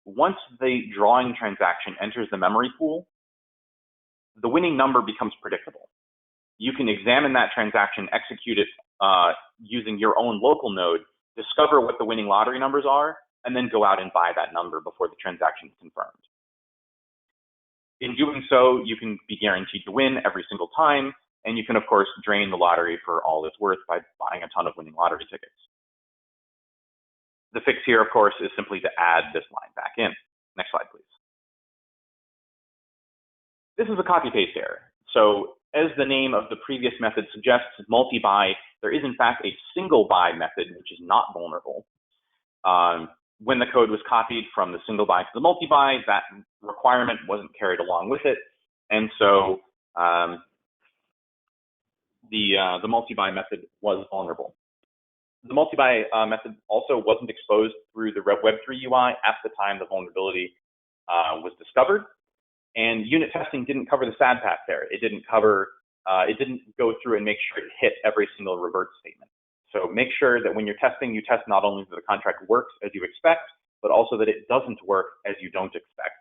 [SPEAKER 4] Once the drawing transaction enters the memory pool, the winning number becomes predictable. You can examine that transaction, execute it using your own local node, discover what the winning lottery numbers are, and then go out and buy that number before the transaction is confirmed. In doing so, you can be guaranteed to win every single time, and you can, of course, drain the lottery for all it's worth by buying a ton of winning lottery tickets. The fix here, of course, is simply to add this line back in. Next slide, please. This is a copy-paste error. So as the name of the previous method suggests, multi-buy, there is in fact a single buy method, which is not vulnerable. When the code was copied from the single buy to the multi-buy, that requirement wasn't carried along with it. And so the multi-buy method was vulnerable. The multi-buy method also wasn't exposed through the Web3 UI at the time the vulnerability was discovered. And unit testing didn't cover the sad path there. It didn't go through and make sure it hit every single revert statement. So make sure that when you're testing, you test not only that the contract works as you expect, but also that it doesn't work as you don't expect.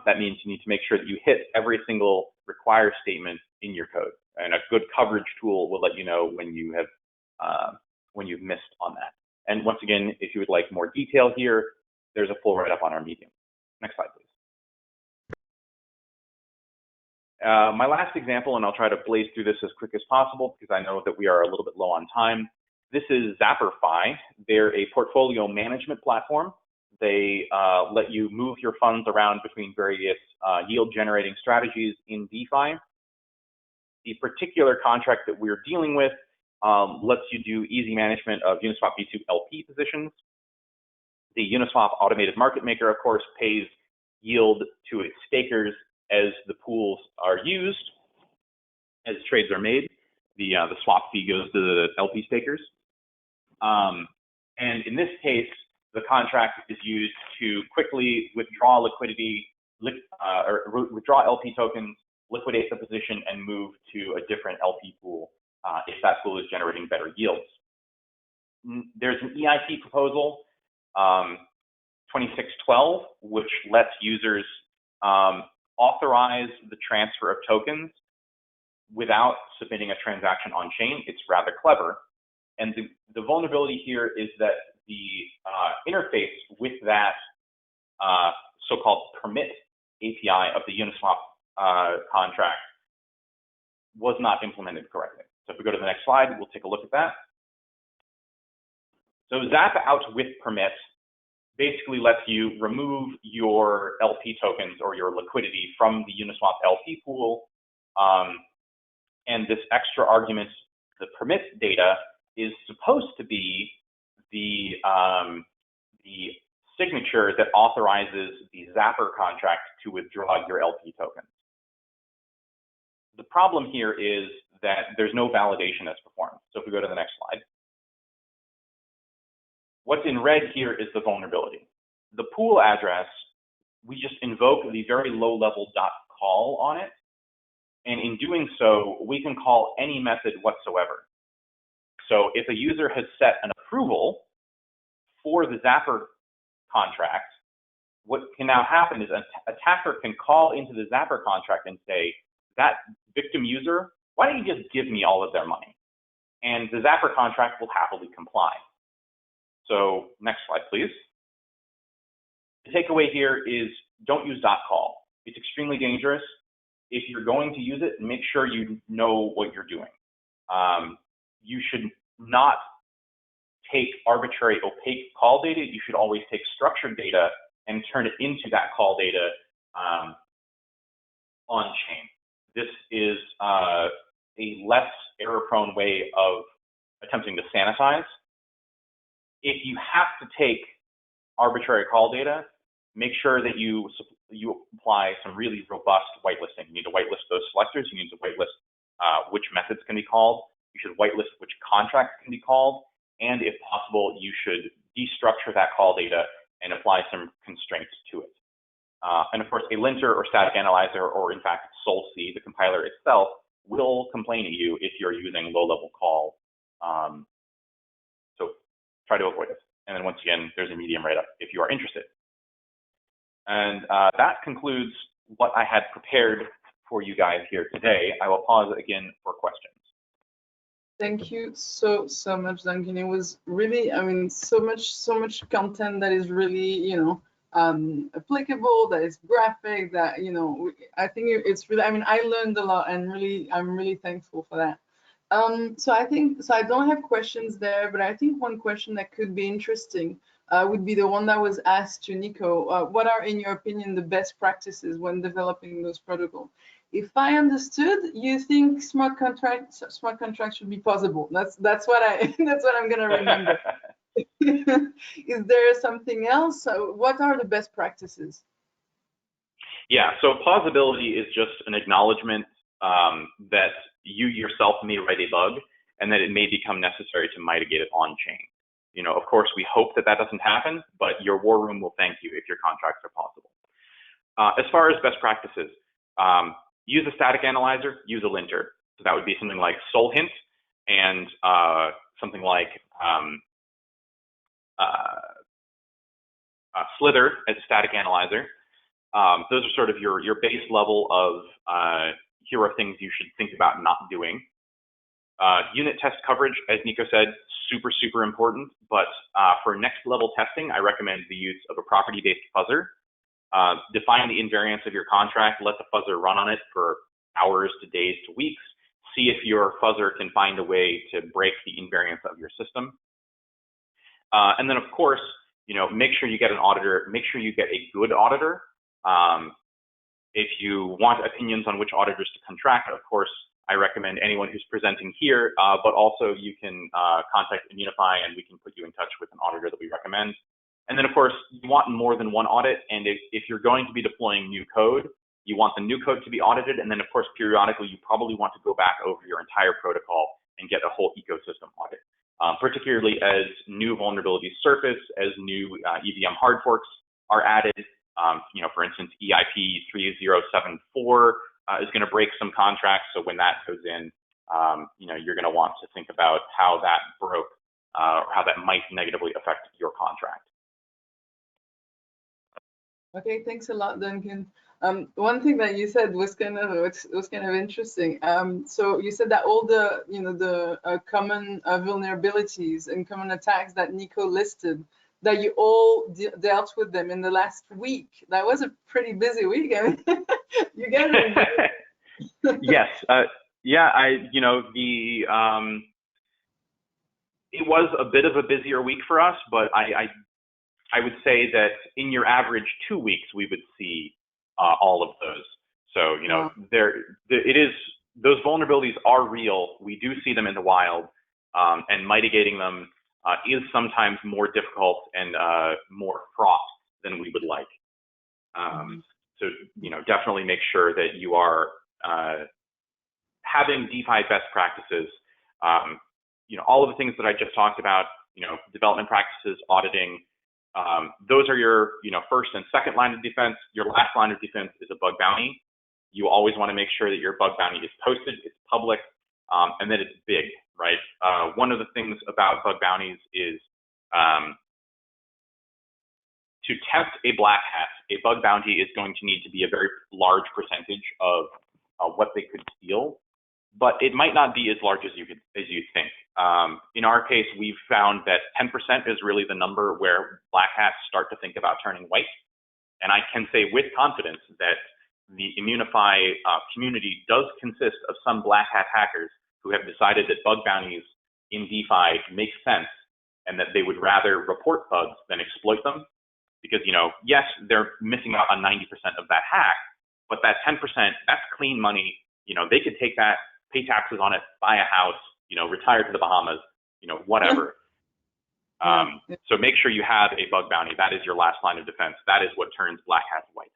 [SPEAKER 4] That means you need to make sure that you hit every single require statement in your code. And a good coverage tool will let you know when you have when you've missed on that. And once again, if you would like more detail here, there's a full write-up on our Medium. Next slide, please. My last example, and I'll try to blaze through this as quick as possible because I know that we are a little bit low on time. This is Zapperfy. They're a portfolio management platform. They let you move your funds around between various yield-generating strategies in DeFi. The particular contract that we're dealing with lets you do easy management of Uniswap V2 LP positions. The Uniswap automated market maker, of course, pays yield to its stakers as the pools are used, as trades are made. The swap fee goes to the LP stakers. And in this case, the contract is used to quickly withdraw liquidity, or withdraw LP tokens, liquidate the position, and move to a different LP pool if that pool is generating better yields. There's an EIP proposal, 2612, which lets users authorize the transfer of tokens without submitting a transaction on chain. It's rather clever. And the vulnerability here is that the interface with that so-called permit API of the Uniswap contract was not implemented correctly. So if we go to the next slide, we'll take a look at that. So Zap out with permit basically lets you remove your LP tokens or your liquidity from the Uniswap LP pool. And this extra argument, the permit data, is supposed to be the signature that authorizes the Zapper contract to withdraw your LP tokens. The problem here is that there's no validation as performed. So if we go to the next slide. What's in red here is the vulnerability. The pool address, we just invoke the very low-level .call on it. And in doing so, we can call any method whatsoever. So if a user has set an approval for the Zapper contract, what can now happen is an attacker can call into the Zapper contract and say, that victim user, why don't you just give me all of their money? And the Zapper contract will happily comply. So next slide, please. The takeaway here is don't use .call. It's extremely dangerous. If you're going to use it, make sure you know what you're doing. You should not take arbitrary opaque call data. You should always take structured data and turn it into that call data on chain. This is a less error-prone way of attempting to sanitize. If you have to take arbitrary call data, make sure that you apply some really robust whitelisting. You need to whitelist those selectors. You need to whitelist which methods can be called. You should whitelist which contracts can be called. And if possible, you should destructure that call data and apply some constraints to it. And of course, a linter or static analyzer, or in fact, Sol-C, the compiler itself, will complain at you if you're using low-level call. So try to avoid it. And then once again, there's a medium write-up if you are interested. And that concludes what I had prepared for you guys here today. I will pause again for questions.
[SPEAKER 1] Thank you so much, Duncan. It was really, I mean, so much content that is really, applicable, that is graphic, that, I think it's really, I mean, I learned a lot, and really, I'm really thankful for that. So I don't have questions there, but I think one question that could be interesting would be the one that was asked to Nico. What are, in your opinion, the best practices when developing those protocols? If I understood, you think smart contracts should be possible. That's what I'm gonna remember. Is there something else? What are the best practices?
[SPEAKER 4] Yeah, so plausibility is just an acknowledgement that you yourself may write a bug and that it may become necessary to mitigate it on chain. Of course, we hope that doesn't happen, but your war room will thank you if your contracts are possible. As far as best practices, use a static analyzer, use a linter. So that would be something like Solhint and something like Slither as a static analyzer. Those are sort of your base level of here are things you should think about not doing. Unit test coverage, as Nico said, super important. But for next level testing, I recommend the use of a property-based fuzzer. Define the invariance of your contract, let the fuzzer run on it for hours to days to weeks. See if your fuzzer can find a way to break the invariance of your system. And then of course, make sure you get an auditor, make sure you get a good auditor. If you want opinions on which auditors to contract, of course, I recommend anyone who's presenting here, but also you can contact Immunefi and we can put you in touch with an auditor that we recommend. And then of course, you want more than one audit. And if you're going to be deploying new code, you want the new code to be audited. And then of course, periodically, you probably want to go back over your entire protocol and get a whole ecosystem audit, particularly as new vulnerabilities surface, as new EVM hard forks are added. For instance, EIP 3074 is going to break some contracts. So when that goes in, you're going to want to think about how that broke, or how that might negatively affect your contract.
[SPEAKER 1] Okay, thanks a lot, Duncan. One thing that you said was kind of interesting. So you said that all the the common vulnerabilities and common attacks that Nico listed, that you all dealt with them in the last week. That was a pretty busy week. I mean, you guys are
[SPEAKER 4] Yes. It was a bit of a busier week for us, but I would say that in your average 2 weeks, we would see all of those. So, those vulnerabilities are real. We do see them in the wild, and mitigating them is sometimes more difficult and more fraught than we would like. So, definitely make sure that you are having DeFi best practices. All of the things that I just talked about, development practices, auditing, those are your, first and second line of defense. Your last line of defense is a bug bounty. You always want to make sure that your bug bounty is posted, it's public, and that it's big, right? One of the things about bug bounties is to test a black hat, a bug bounty is going to need to be a very large percentage of what they could steal. but it might not be as large as you think. In our case, we've found that 10% is really the number where black hats start to think about turning white. And I can say with confidence that the Immunefi community does consist of some black hat hackers who have decided that bug bounties in DeFi make sense and that they would rather report bugs than exploit them. Because, you know, yes, they're missing out on 90% of that hack, but that 10%, that's clean money. You know, they could take that, pay taxes on it, buy a house, you know, retire to the Bahamas, you know, whatever. So make sure you have a bug bounty. That is your last line of defense. That is what turns black hats white.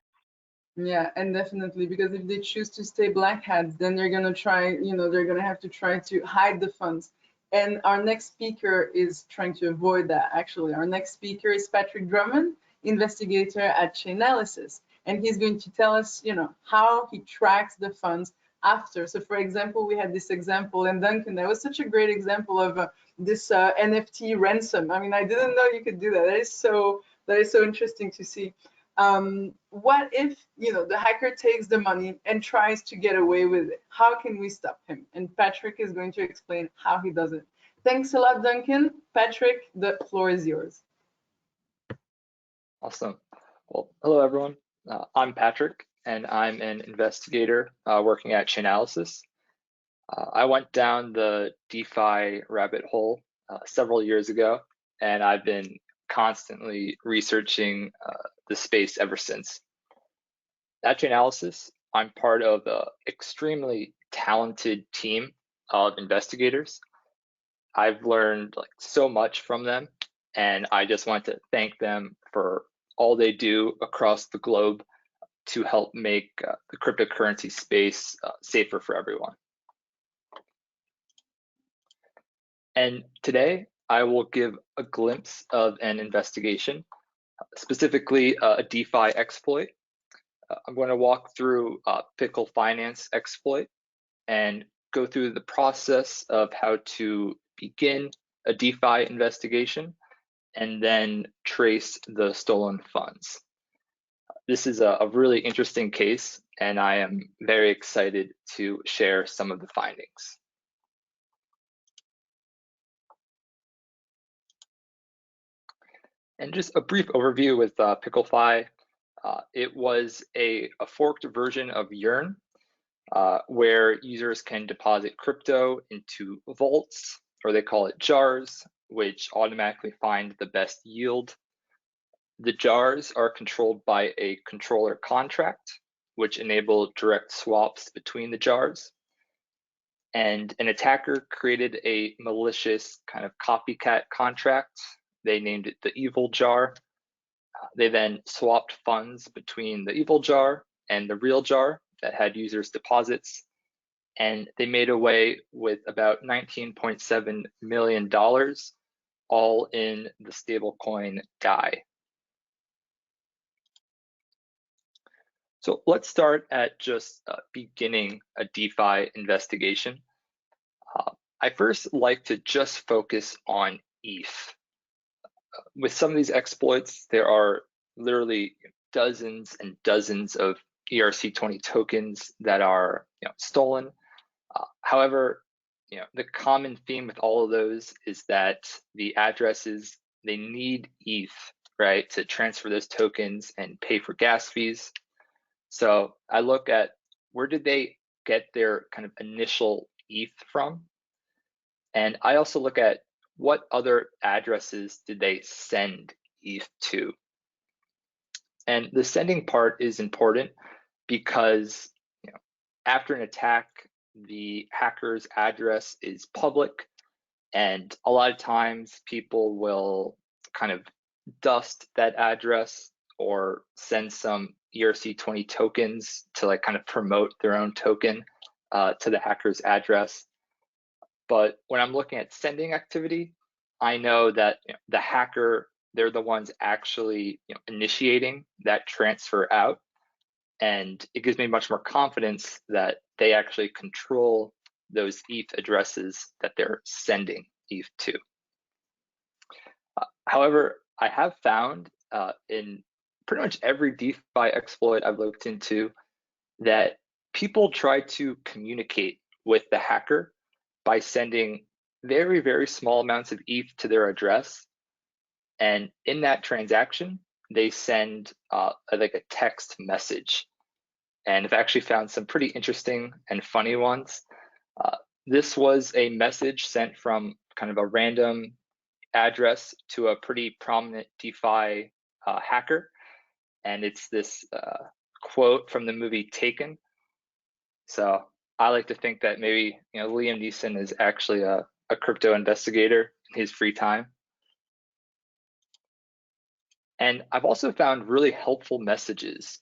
[SPEAKER 1] Yeah, and definitely, because if they choose to stay black hats, then they're going to try, you know, they're going to have to try to hide the funds. And our next speaker is trying to avoid that, actually. Our next speaker is Patrick Drummond, investigator at Chainalysis. And he's going to tell us, you know, how he tracks the funds after. So for example, we had this example, and Duncan, that was such a great example of this NFT ransom. I mean, I didn't know you could do that. That is so interesting to see. What if, you know, the hacker takes the money and tries to get away with it? How can we stop him? And Patrick is going to explain how he does it. Thanks a lot, Duncan. Patrick, the floor is yours.
[SPEAKER 5] Awesome. Well, hello, everyone. I'm Patrick, and I'm an investigator working at Chainalysis. I went down the DeFi rabbit hole several years ago, and I've been constantly researching the space ever since. At Chainalysis, I'm part of an extremely talented team of investigators. I've learned so much from them, and I just want to thank them for all they do across the globe to help make the cryptocurrency space safer for everyone. And today, I will give a glimpse of an investigation, specifically a DeFi exploit. I'm going to walk through Pickle Finance exploit and go through the process of how to begin a DeFi investigation and then trace the stolen funds. This is a really interesting case, and I am very excited to share some of the findings. And just a brief overview with Picklefi. It was a forked version of Yearn, where users can deposit crypto into vaults, or they call it jars, which automatically find the best yield. The jars are controlled by a controller contract, which enable direct swaps between the jars. And an attacker created a malicious kind of copycat contract. They named it the evil jar. They then swapped funds between the evil jar and the real jar that had users' deposits. And they made away with about $19.7 million, all in the stablecoin DAI. So let's start at just beginning a DeFi investigation. I first like to just focus on ETH. With some of these exploits, there are literally dozens and dozens of ERC20 tokens that are stolen. However, the common theme with all of those is that the addresses, they need ETH, right, to transfer those tokens and pay for gas fees. So I look at where did they get their kind of initial ETH from? And I also look at what other addresses did they send ETH to? And the sending part is important because after an attack, the hacker's address is public, and a lot of times people will kind of dust that address or send some ERC20 tokens to kind of promote their own token to the hacker's address. But when I'm looking at sending activity, I know that the hacker, they're the ones actually initiating that transfer out. And it gives me much more confidence that they actually control those ETH addresses that they're sending ETH to. However, I have found in pretty much every DeFi exploit I've looked into that people try to communicate with the hacker by sending very, very small amounts of ETH to their address. And in that transaction, they send like a text message. And I've actually found some pretty interesting and funny ones. This was a message sent from kind of a random address to a pretty prominent DeFi hacker. And it's this quote from the movie Taken. So I like to think that maybe Liam Neeson is actually a crypto investigator in his free time. And I've also found really helpful messages.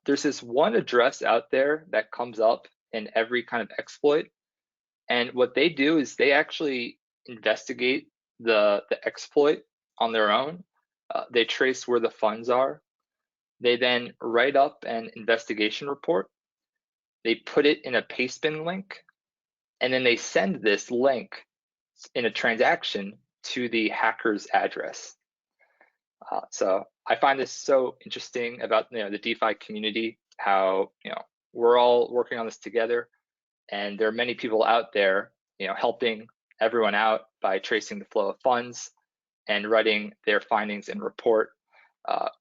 [SPEAKER 5] There's this one address out there that comes up in every kind of exploit. And what they do is they actually investigate the exploit on their own. They trace where the funds are. They then write up an investigation report. They put it in a pastebin link, and then they send this link in a transaction to the hacker's address. So I find this so interesting about the DeFi community, how we're all working on this together, and there are many people out there helping everyone out by tracing the flow of funds and writing their findings in report,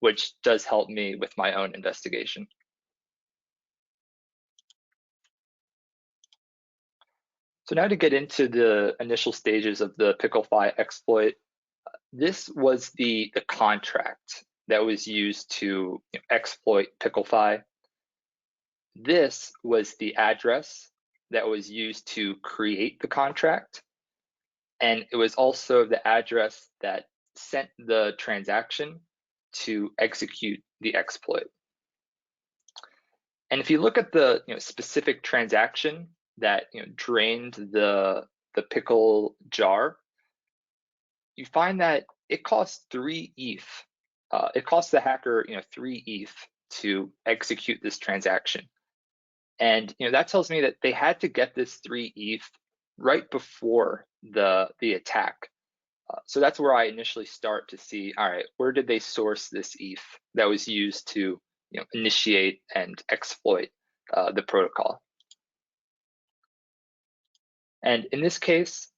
[SPEAKER 5] which does help me with my own investigation. So now to get into the initial stages of the Picklefi exploit, this was the contract that was used to exploit Picklefi. This was the address that was used to create the contract. And it was also the address that sent the transaction to execute the exploit. And if you look at the specific transaction that drained the pickle jar, you find that it cost 3 ETH. It cost the hacker 3 ETH to execute this transaction. And that tells me that they had to get this 3 ETH right before the attack. So that's where I initially start to see, all right, where did they source this ETH that was used to initiate and exploit the protocol? And in this case,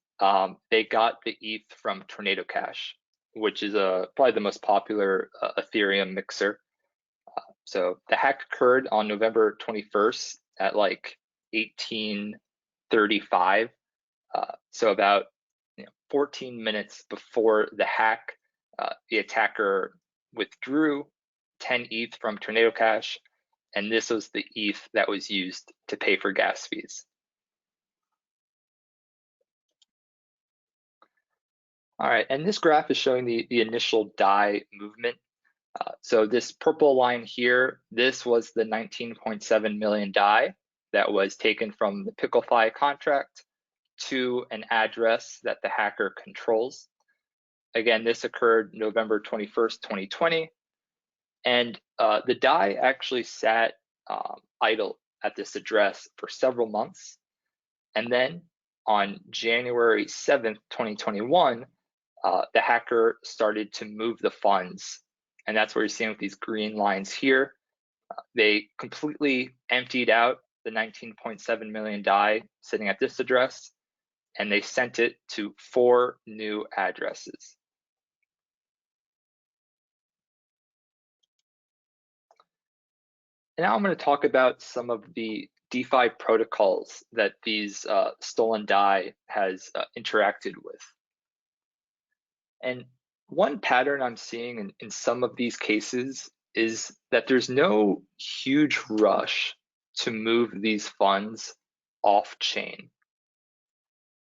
[SPEAKER 5] they got the ETH from Tornado Cash, which is probably the most popular Ethereum mixer. So the hack occurred on November 21st at like 1835. So about 14 minutes before the hack, the attacker withdrew 10 ETH from Tornado Cash, and this was the ETH that was used to pay for gas fees. All right, and this graph is showing the initial DAI movement. So this purple line here, this was the 19.7 million DAI that was taken from the Picklefi contract to an address that the hacker controls. Again, this occurred November 21st, 2020. And the DAI actually sat idle at this address for several months. And then on January 7th, 2021, the hacker started to move the funds. And that's where you're seeing with these green lines here. They completely emptied out the 19.7 million DAI sitting at this address, and they sent it to 4 new addresses. And now I'm going to talk about some of the DeFi protocols that these stolen DAI has interacted with. And one pattern I'm seeing in some of these cases is that there's no huge rush to move these funds off chain.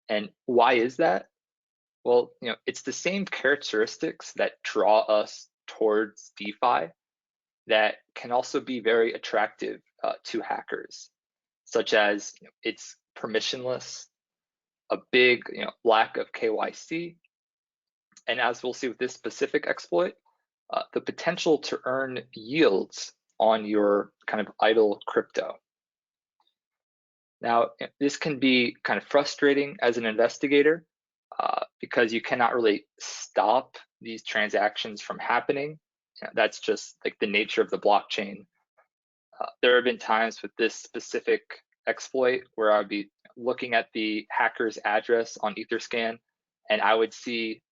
[SPEAKER 5] And why is that? Well, it's the same characteristics that draw us towards DeFi that can also be very attractive to hackers, such as it's permissionless, a big lack of KYC, and as we'll see with this specific exploit, the potential to earn yields on your kind of idle crypto. Now, this can be kind of frustrating as an investigator because you cannot really stop these transactions from happening. That's just like the nature of the blockchain. There have been times with this specific exploit where I'd be looking at the hacker's address on Etherscan, and I would see,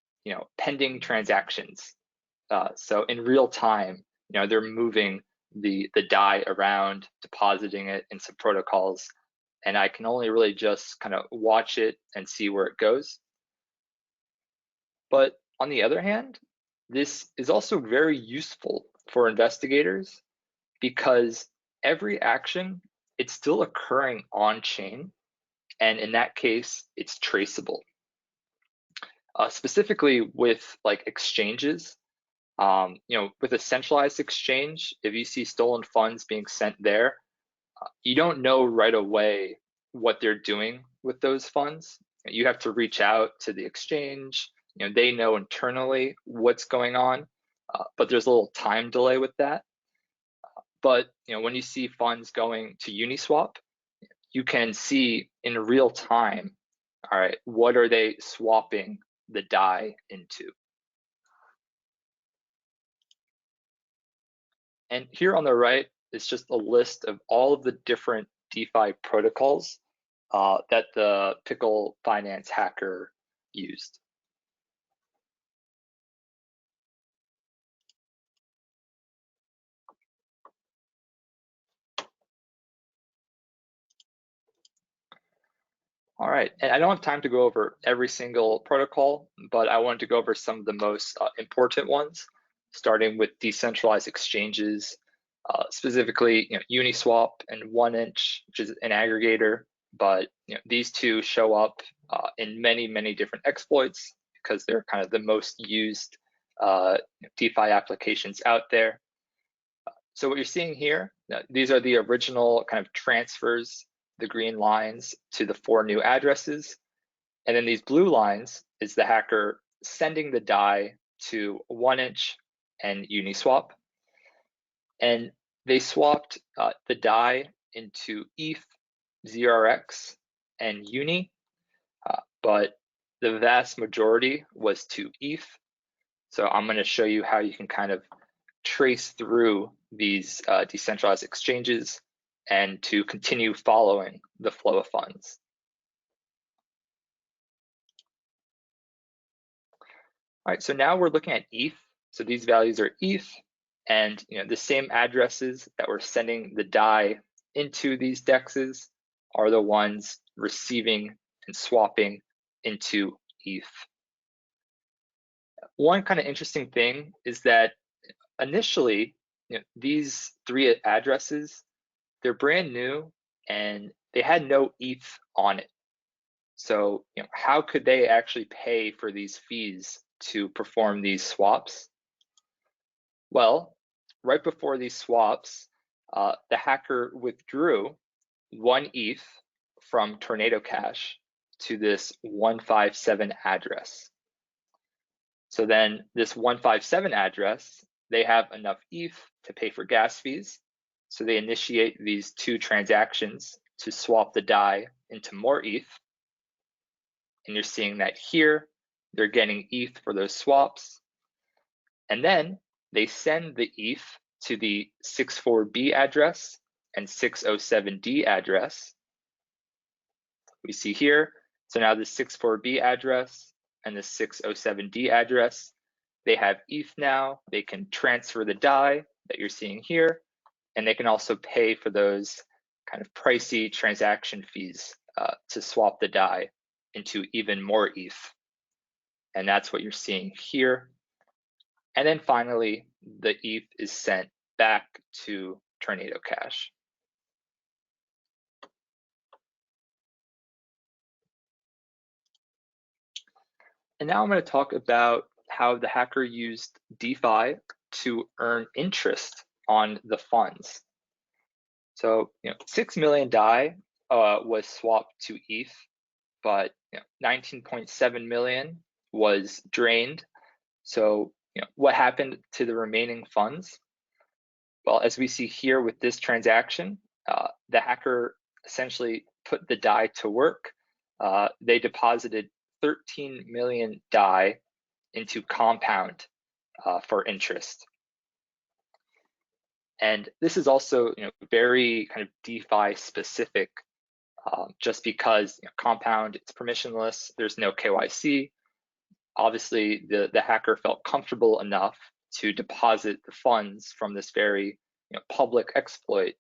[SPEAKER 5] pending transactions. So in real time, they're moving the DAI around, depositing it in some protocols, and I can only really just kind of watch it and see where it goes. But on the other hand, this is also very useful for investigators because every action, it's still occurring on chain, and in that case, it's traceable. Specifically with like exchanges, with a centralized exchange, if you see stolen funds being sent there, you don't know right away what they're doing with those funds. You have to reach out to the exchange. They know internally what's going on, but there's a little time delay with that. But when you see funds going to Uniswap, you can see in real time, all right, what are they swapping the DAI into? And here on the right is just a list of all of the different DeFi protocols that the Pickle Finance hacker used. All right, and I don't have time to go over every single protocol, but I wanted to go over some of the most important ones, starting with decentralized exchanges, specifically Uniswap and 1inch, which is an aggregator. But these two show up in many, many different exploits because they're kind of the most used DeFi applications out there. So what you're seeing here, these are the original kind of transfers, the green lines to the 4 new addresses. And then these blue lines is the hacker sending the DAI to 1inch and Uniswap. And they swapped the DAI into ETH, ZRX, and Uni, but the vast majority was to ETH. So I'm going to show you how you can kind of trace through these decentralized exchanges and to continue following the flow of funds. All right, so now we're looking at ETH. So these values are ETH, and the same addresses that we're sending the DAI into these dexes are the ones receiving and swapping into ETH. One kind of interesting thing is that initially, these 3 addresses, they're brand new and they had no ETH on it. So, how could they actually pay for these fees to perform these swaps? Well, right before these swaps, the hacker withdrew 1 ETH from Tornado Cash to this 157 address. So then this 157 address, they have enough ETH to pay for gas fees. So they initiate these 2 transactions to swap the DAI into more ETH. And you're seeing that here, they're getting ETH for those swaps. And then they send the ETH to the 64B address and 607D address. We see here, so now the 64B address and the 607D address, they have ETH now. They can transfer the DAI that you're seeing here, and they can also pay for those kind of pricey transaction fees to swap the DAI into even more ETH. And that's what you're seeing here. And then finally, the ETH is sent back to Tornado Cash. And now I'm going to talk about how the hacker used DeFi to earn interest on the funds. So 6 million DAI was swapped to ETH, but 19.7 million was drained. So what happened to the remaining funds? Well, as we see here with this transaction, the hacker essentially put the DAI to work. They deposited 13 million DAI into Compound for interest. And this is also very kind of DeFi specific just because Compound, it's permissionless, there's no KYC. Obviously, the hacker felt comfortable enough to deposit the funds from this very public exploit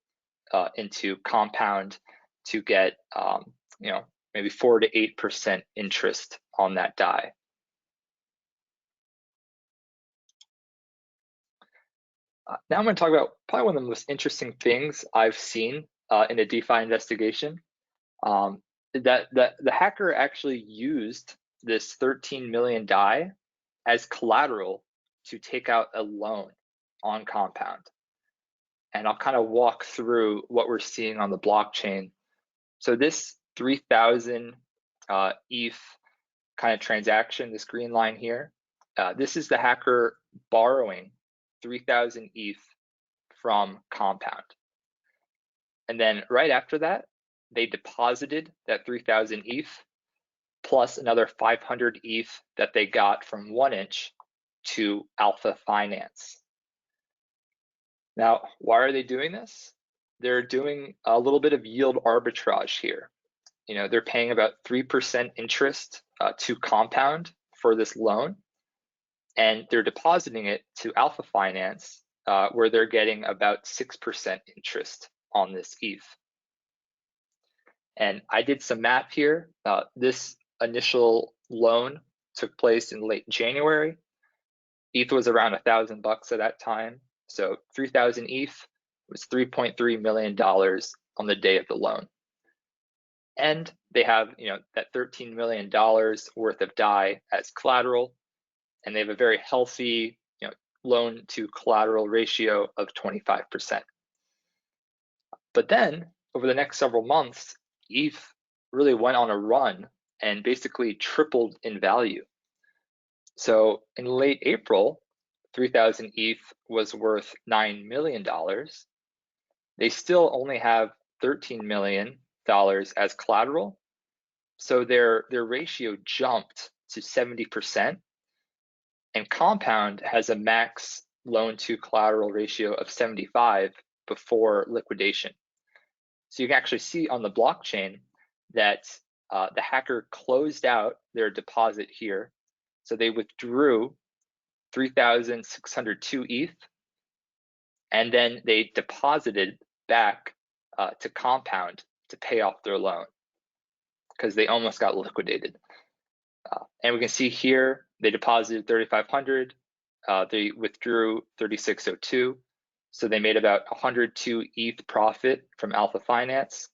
[SPEAKER 5] into Compound to get maybe 4 to 8% interest on that DAI. Now I'm going to talk about probably one of the most interesting things I've seen in a DeFi investigation. That the hacker actually used this 13 million DAI as collateral to take out a loan on Compound. And I'll kind of walk through what we're seeing on the blockchain. So this 3,000 ETH kind of transaction, this green line here, this is the hacker borrowing 3,000 ETH from Compound. And then right after that, they deposited that 3,000 ETH plus another 500 ETH that they got from 1inch to Alpha Finance. Now, why are they doing this? They're doing a little bit of yield arbitrage here. They're paying about 3% interest to Compound for this loan, and they're depositing it to Alpha Finance, where they're getting about 6% interest on this ETH. And I did some math here. This initial loan took place in late January. ETH was around $1,000 at that time. So 3,000 ETH was $3.3 million on the day of the loan. And they have, that $13 million worth of DAI as collateral, and they have a very healthy, loan to collateral ratio of 25%. But then over the next several months, ETH really went on a run and basically tripled in value. So in late April, 3,000 ETH was worth $9 million. They still only have $13 million as collateral. So their ratio jumped to 70%. And Compound has a max loan to collateral ratio of 75 before liquidation. So you can actually see on the blockchain that the hacker closed out their deposit here. So they withdrew 3,602 ETH, and then they deposited back to Compound to pay off their loan because they almost got liquidated. And we can see here they deposited 3,500, they withdrew 3,602. So they made about 102 ETH profit from Alpha Finance.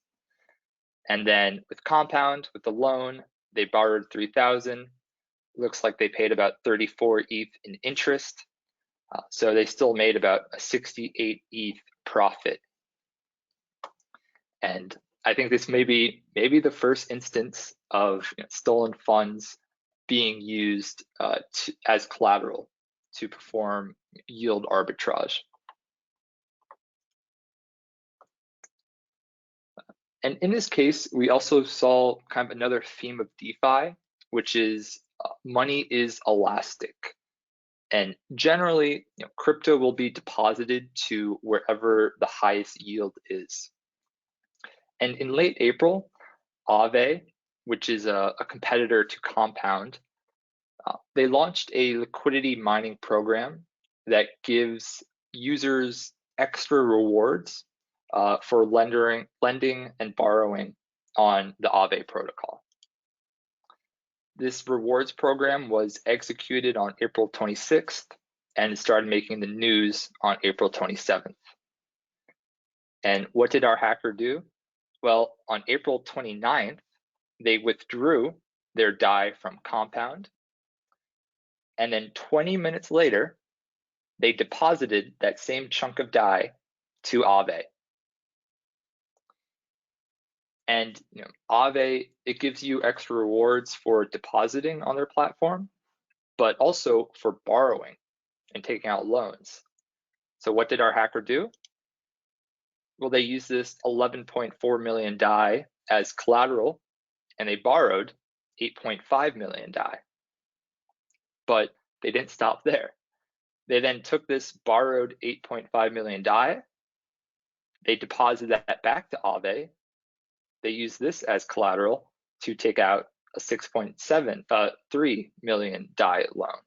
[SPEAKER 5] And then with Compound, with the loan, they borrowed 3,000. Looks like they paid about 34 ETH in interest. So they still made about a 68 ETH profit. And I think this may be the first instance of stolen funds being used as collateral to perform yield arbitrage. And in this case, we also saw kind of another theme of DeFi, which is money is elastic. And generally, crypto will be deposited to wherever the highest yield is. And in late April, Aave, which is a competitor to Compound, they launched a liquidity mining program that gives users extra rewards for lending and borrowing on the Aave protocol. This rewards program was executed on April 26th and started making the news on April 27th. And what did our hacker do? Well, on April 29th, they withdrew their DAI from Compound. And then 20 minutes later, they deposited that same chunk of DAI to Aave. And Aave, it gives you extra rewards for depositing on their platform, but also for borrowing and taking out loans. So what did our hacker do? Well, they used this 11.4 million DAI as collateral, and they borrowed 8.5 million DAI. But they didn't stop there. They then took this borrowed 8.5 million DAI, they deposited that back to Aave, they use this as collateral to take out a 6.3 million DAI loan.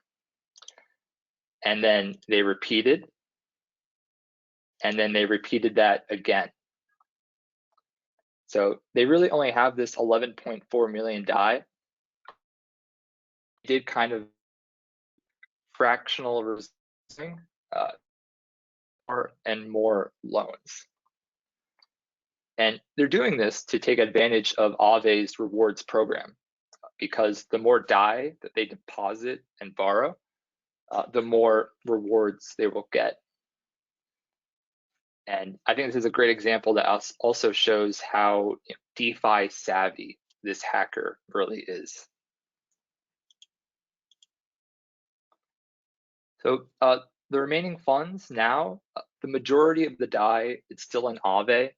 [SPEAKER 5] And then they repeated, and then they repeated that again. So they really only have this 11.4 million DAI. Did kind of fractional reserving and more loans. And they're doing this to take advantage of Aave's rewards program, because the more DAI that they deposit and borrow, the more rewards they will get. And I think this is a great example that also shows how DeFi savvy this hacker really is. So the remaining funds now, the majority of the DAI, it's still in Aave.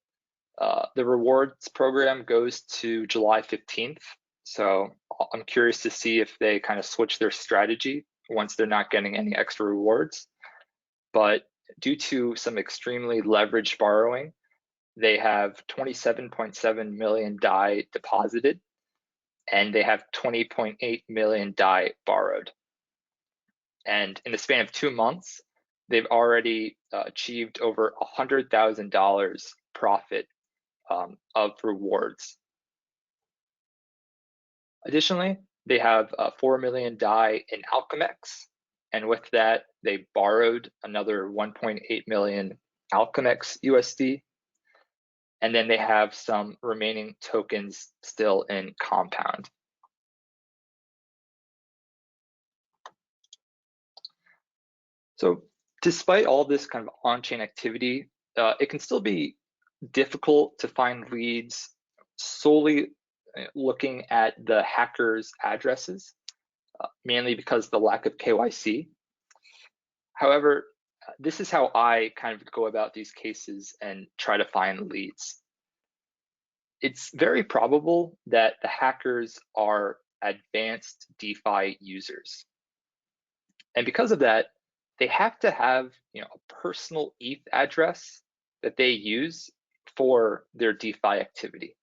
[SPEAKER 5] The rewards program goes to July 15th. So I'm curious to see if they kind of switch their strategy once they're not getting any extra rewards. But due to some extremely leveraged borrowing, they have 27.7 million DAI deposited, and they have 20.8 million DAI borrowed. And in the span of 2 months, they've already achieved over $100,000 profit of rewards. Additionally, they have 4 million DAI in Alchemex, and with that, they borrowed another 1.8 million Alchemex USD, and then they have some remaining tokens still in Compound. So despite all this kind of on-chain activity, it can still be difficult to find leads solely looking at the hackers' addresses, mainly because of the lack of KYC. However, this is how I kind of go about these cases and try to find leads. It's very probable that the hackers are advanced DeFi users. And because of that, they have to have a personal ETH address that they use for their DeFi activity.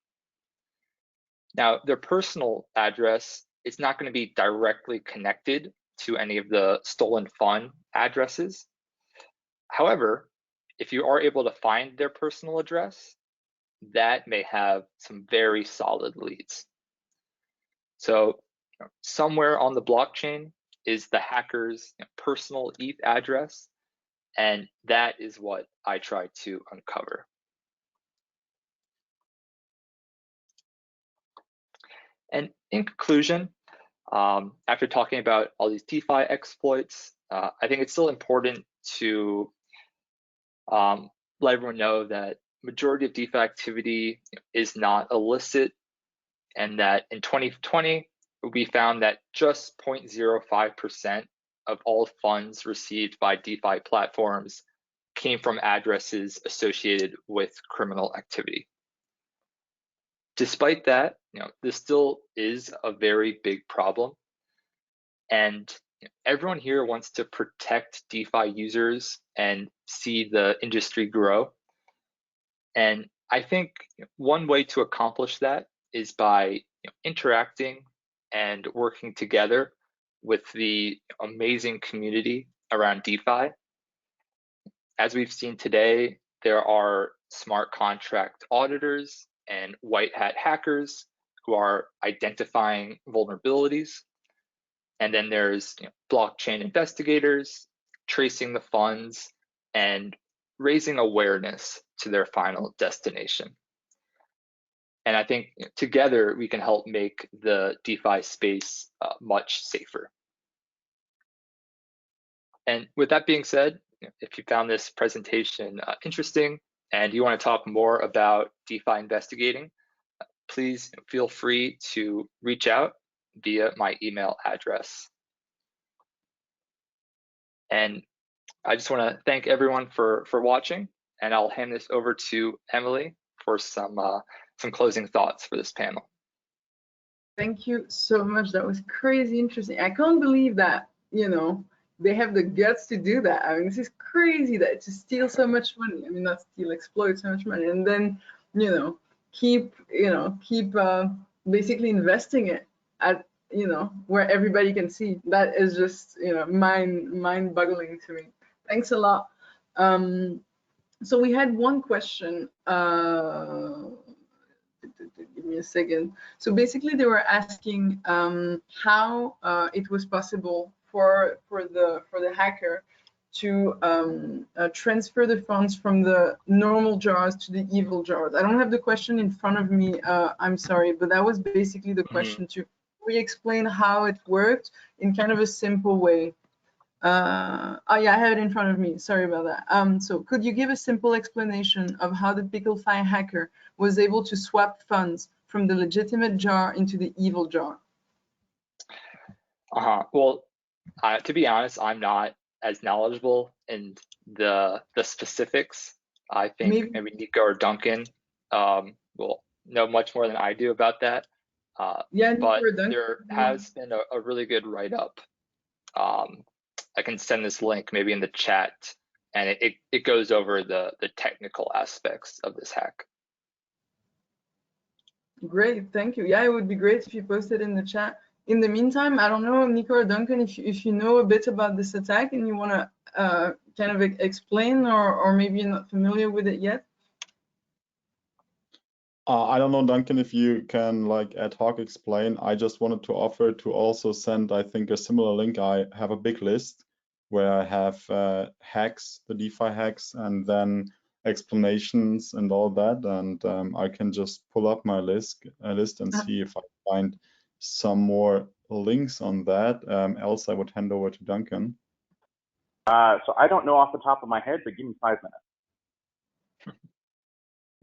[SPEAKER 5] Now, their personal address is not going to be directly connected to any of the stolen fund addresses. However, if you are able to find their personal address, that may have some very solid leads. So somewhere on the blockchain is the hacker's personal ETH address, and that is what I try to uncover. And in conclusion, after talking about all these DeFi exploits, I think it's still important to let everyone know that majority of DeFi activity is not illicit, and that in 2020, we found that just 0.05% of all funds received by DeFi platforms came from addresses associated with criminal activity. Despite that, this still is a very big problem, and everyone here wants to protect DeFi users and see the industry grow. And I think one way to accomplish that is by interacting and working together with the amazing community around DeFi. As we've seen today, there are smart contract auditors and white hat hackers who are identifying vulnerabilities. And then there's blockchain investigators tracing the funds and raising awareness to their final destination. And I think together we can help make the DeFi space much safer. And with that being said, if you found this presentation interesting and you want to talk more about DeFi investigating, please feel free to reach out via my email address. And I just want to thank everyone for watching, and I'll hand this over to Emily for some closing thoughts for this panel.
[SPEAKER 1] Thank you so much. That was crazy interesting. I can't believe that, they have the guts to do that. I mean, this is crazy that to steal so much money. I mean, not steal, exploit so much money. And then, keep basically investing it at where everybody can see. That is just mind-boggling to me. Thanks a lot. So we had one question. Give me a second. So basically, they were asking how it was possible for the hacker to transfer the funds from the normal jars to the evil jars. I don't have the question in front of me. I'm sorry, but that was basically the question to re-explain how it worked in kind of a simple way. Oh yeah, I have it in front of me. Sorry about that. So could you give a simple explanation of how the Picklefi hacker was able to swap funds from the legitimate jar into the evil jar?
[SPEAKER 5] Well, to be honest, I'm not as knowledgeable in the specifics. I think maybe Nico or Duncan will know much more than I do about that.
[SPEAKER 1] Yeah,
[SPEAKER 5] but there has been a really good write-up. I can send this link maybe in the chat, and it goes over the technical aspects of this hack.
[SPEAKER 1] Great, thank you. Yeah, it would be great if you posted in the chat. In the meantime, I don't know, Nico or Duncan, if you know a bit about this attack and you want to kind of explain, or maybe you're not familiar with it yet.
[SPEAKER 2] I don't know, Duncan, if you can like ad hoc explain. I just wanted to offer to also send, I think, a similar link. I have a big list where I have hacks, the DeFi hacks, and then explanations and all that. And I can just pull up my list and see if I find some more links on that. Else I would hand over to Duncan.
[SPEAKER 4] So I don't know off the top of my head, but give me 5 minutes.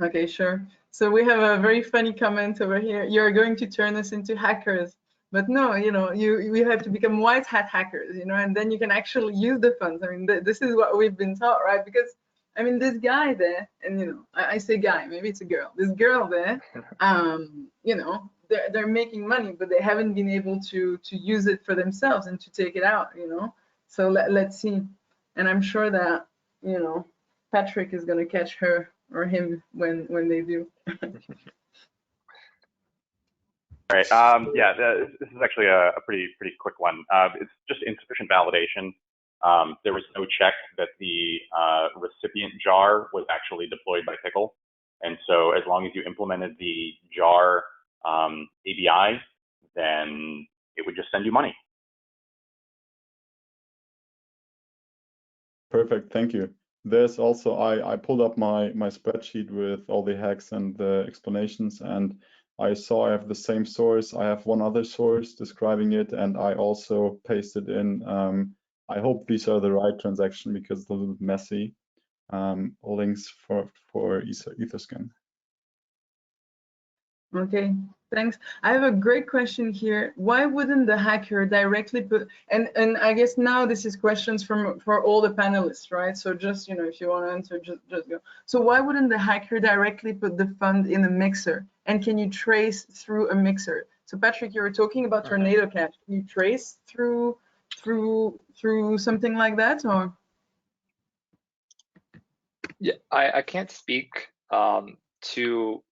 [SPEAKER 1] Okay, sure. So we have a very funny comment over here. You're going to turn us into hackers. But no, we have to become white hat hackers, and then you can actually use the funds. I mean, this is what we've been taught, right? Because, I mean, this guy there, and, I say guy, maybe it's a girl. This girl there, they're making money, but they haven't been able to use it for themselves and to take it out, So let's see. And I'm sure that, Patrick is going to catch her or him when they do.
[SPEAKER 4] All right. Yeah, this is actually a pretty quick one. It's just insufficient validation. There was no check that the recipient jar was actually deployed by Pickle, and so as long as you implemented the jar ABI, then it would just send you money.
[SPEAKER 2] Perfect, thank you. There's also, I pulled up my spreadsheet with all the hacks and the explanations, and I saw I have the same source. I have one other source describing it, and I also pasted in, I hope these are the right transaction because it's a little bit messy, links for Etherscan.
[SPEAKER 1] Okay, thanks. I have a great question here. Why wouldn't the hacker directly put, and I guess now this is questions for all the panelists, right? So just, if you want to answer, just go. So why wouldn't the hacker directly put the fund in a mixer? And can you trace through a mixer? So Patrick, you were talking about Tornado Cash. Can you trace through something like that, or?
[SPEAKER 5] Yeah, I can't speak to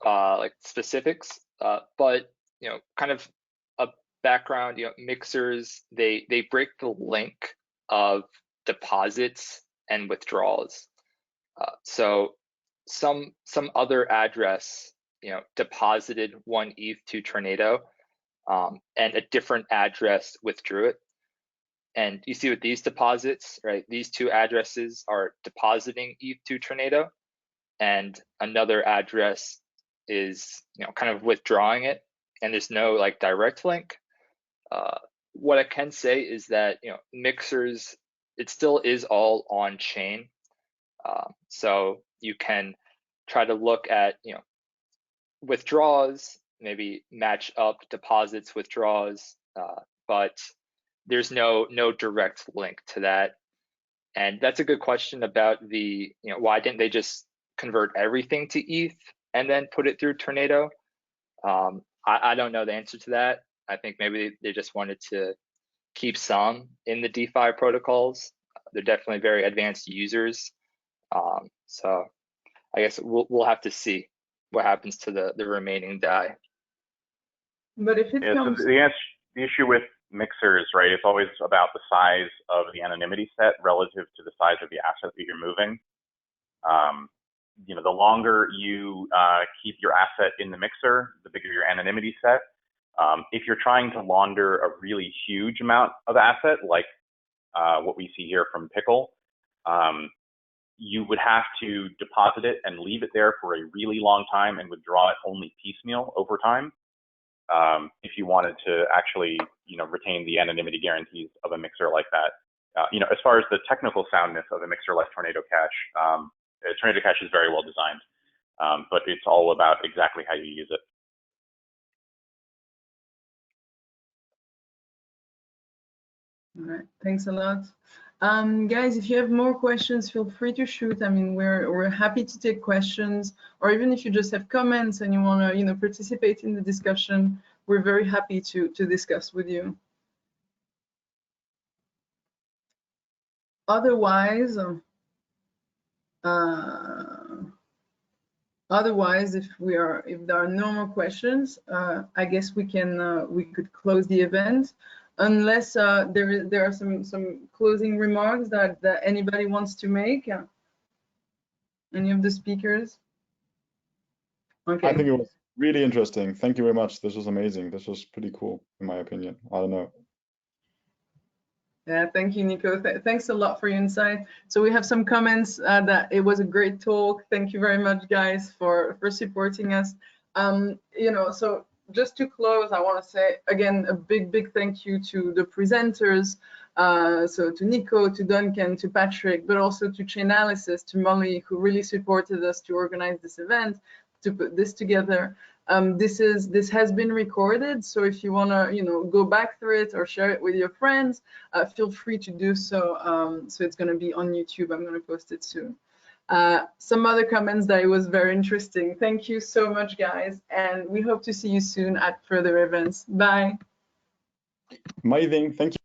[SPEAKER 5] like specifics, but kind of a background. Mixers they break the link of deposits and withdrawals. So some other address deposited 1 ETH to Tornado, and a different address withdrew it. And you see with these deposits, right? These two addresses are depositing ETH to Tornado, and another address is kind of withdrawing it, and there's no like direct link. What I can say is that mixers, it still is all on chain, so you can try to look at withdraws, maybe match up deposits withdraws, but there's no direct link to that. And that's a good question about the why didn't they just convert everything to ETH and then put it through Tornado? I don't know the answer to that. I think maybe they just wanted to keep some in the DeFi protocols. They're definitely very advanced users. So I guess we'll have to see what happens to the remaining die.
[SPEAKER 1] But if it comes,
[SPEAKER 4] so the issue with mixers, right? It's always about the size of the anonymity set relative to the size of the asset that you're moving. The longer you keep your asset in the mixer, the bigger your anonymity set. If you're trying to launder a really huge amount of asset, like what we see here from Pickle, you would have to deposit it and leave it there for a really long time and withdraw it only piecemeal over time. If you wanted to actually, retain the anonymity guarantees of a mixer like that. As far as the technical soundness of a mixer like Tornado Cash, Tornado Cash is very well designed, but it's all about exactly how you use it.
[SPEAKER 1] all right, thanks a lot. Guys, if you have more questions, feel free to shoot. I mean, we're happy to take questions, or even if you just have comments and you want to, participate in the discussion, we're very happy to discuss with you. Otherwise, if there are no more questions, I guess we could close the event. Unless there are some closing remarks that anybody wants to make. Any of the speakers? Okay.
[SPEAKER 2] I think it was really interesting. Thank you very much. This was amazing. This was pretty cool, in my opinion. I don't know.
[SPEAKER 1] Yeah, thank you, Nico. Thanks a lot for your insight. So we have some comments that it was a great talk. Thank you very much, guys, for supporting us. So just to close, I want to say again a big thank you to the presenters, so to Nico, to Duncan, to Patrick, but also to Chainalysis, to Molly, who really supported us to organize this event, to put this together. This has been recorded, so if you want to go back through it or share it with your friends, feel free to do so. So it's going to be on YouTube. I'm going to post it soon. Some other comments that it was very interesting. Thank you so much, guys, and we hope to see you soon at further events. Bye.
[SPEAKER 2] Amazing. Thank you.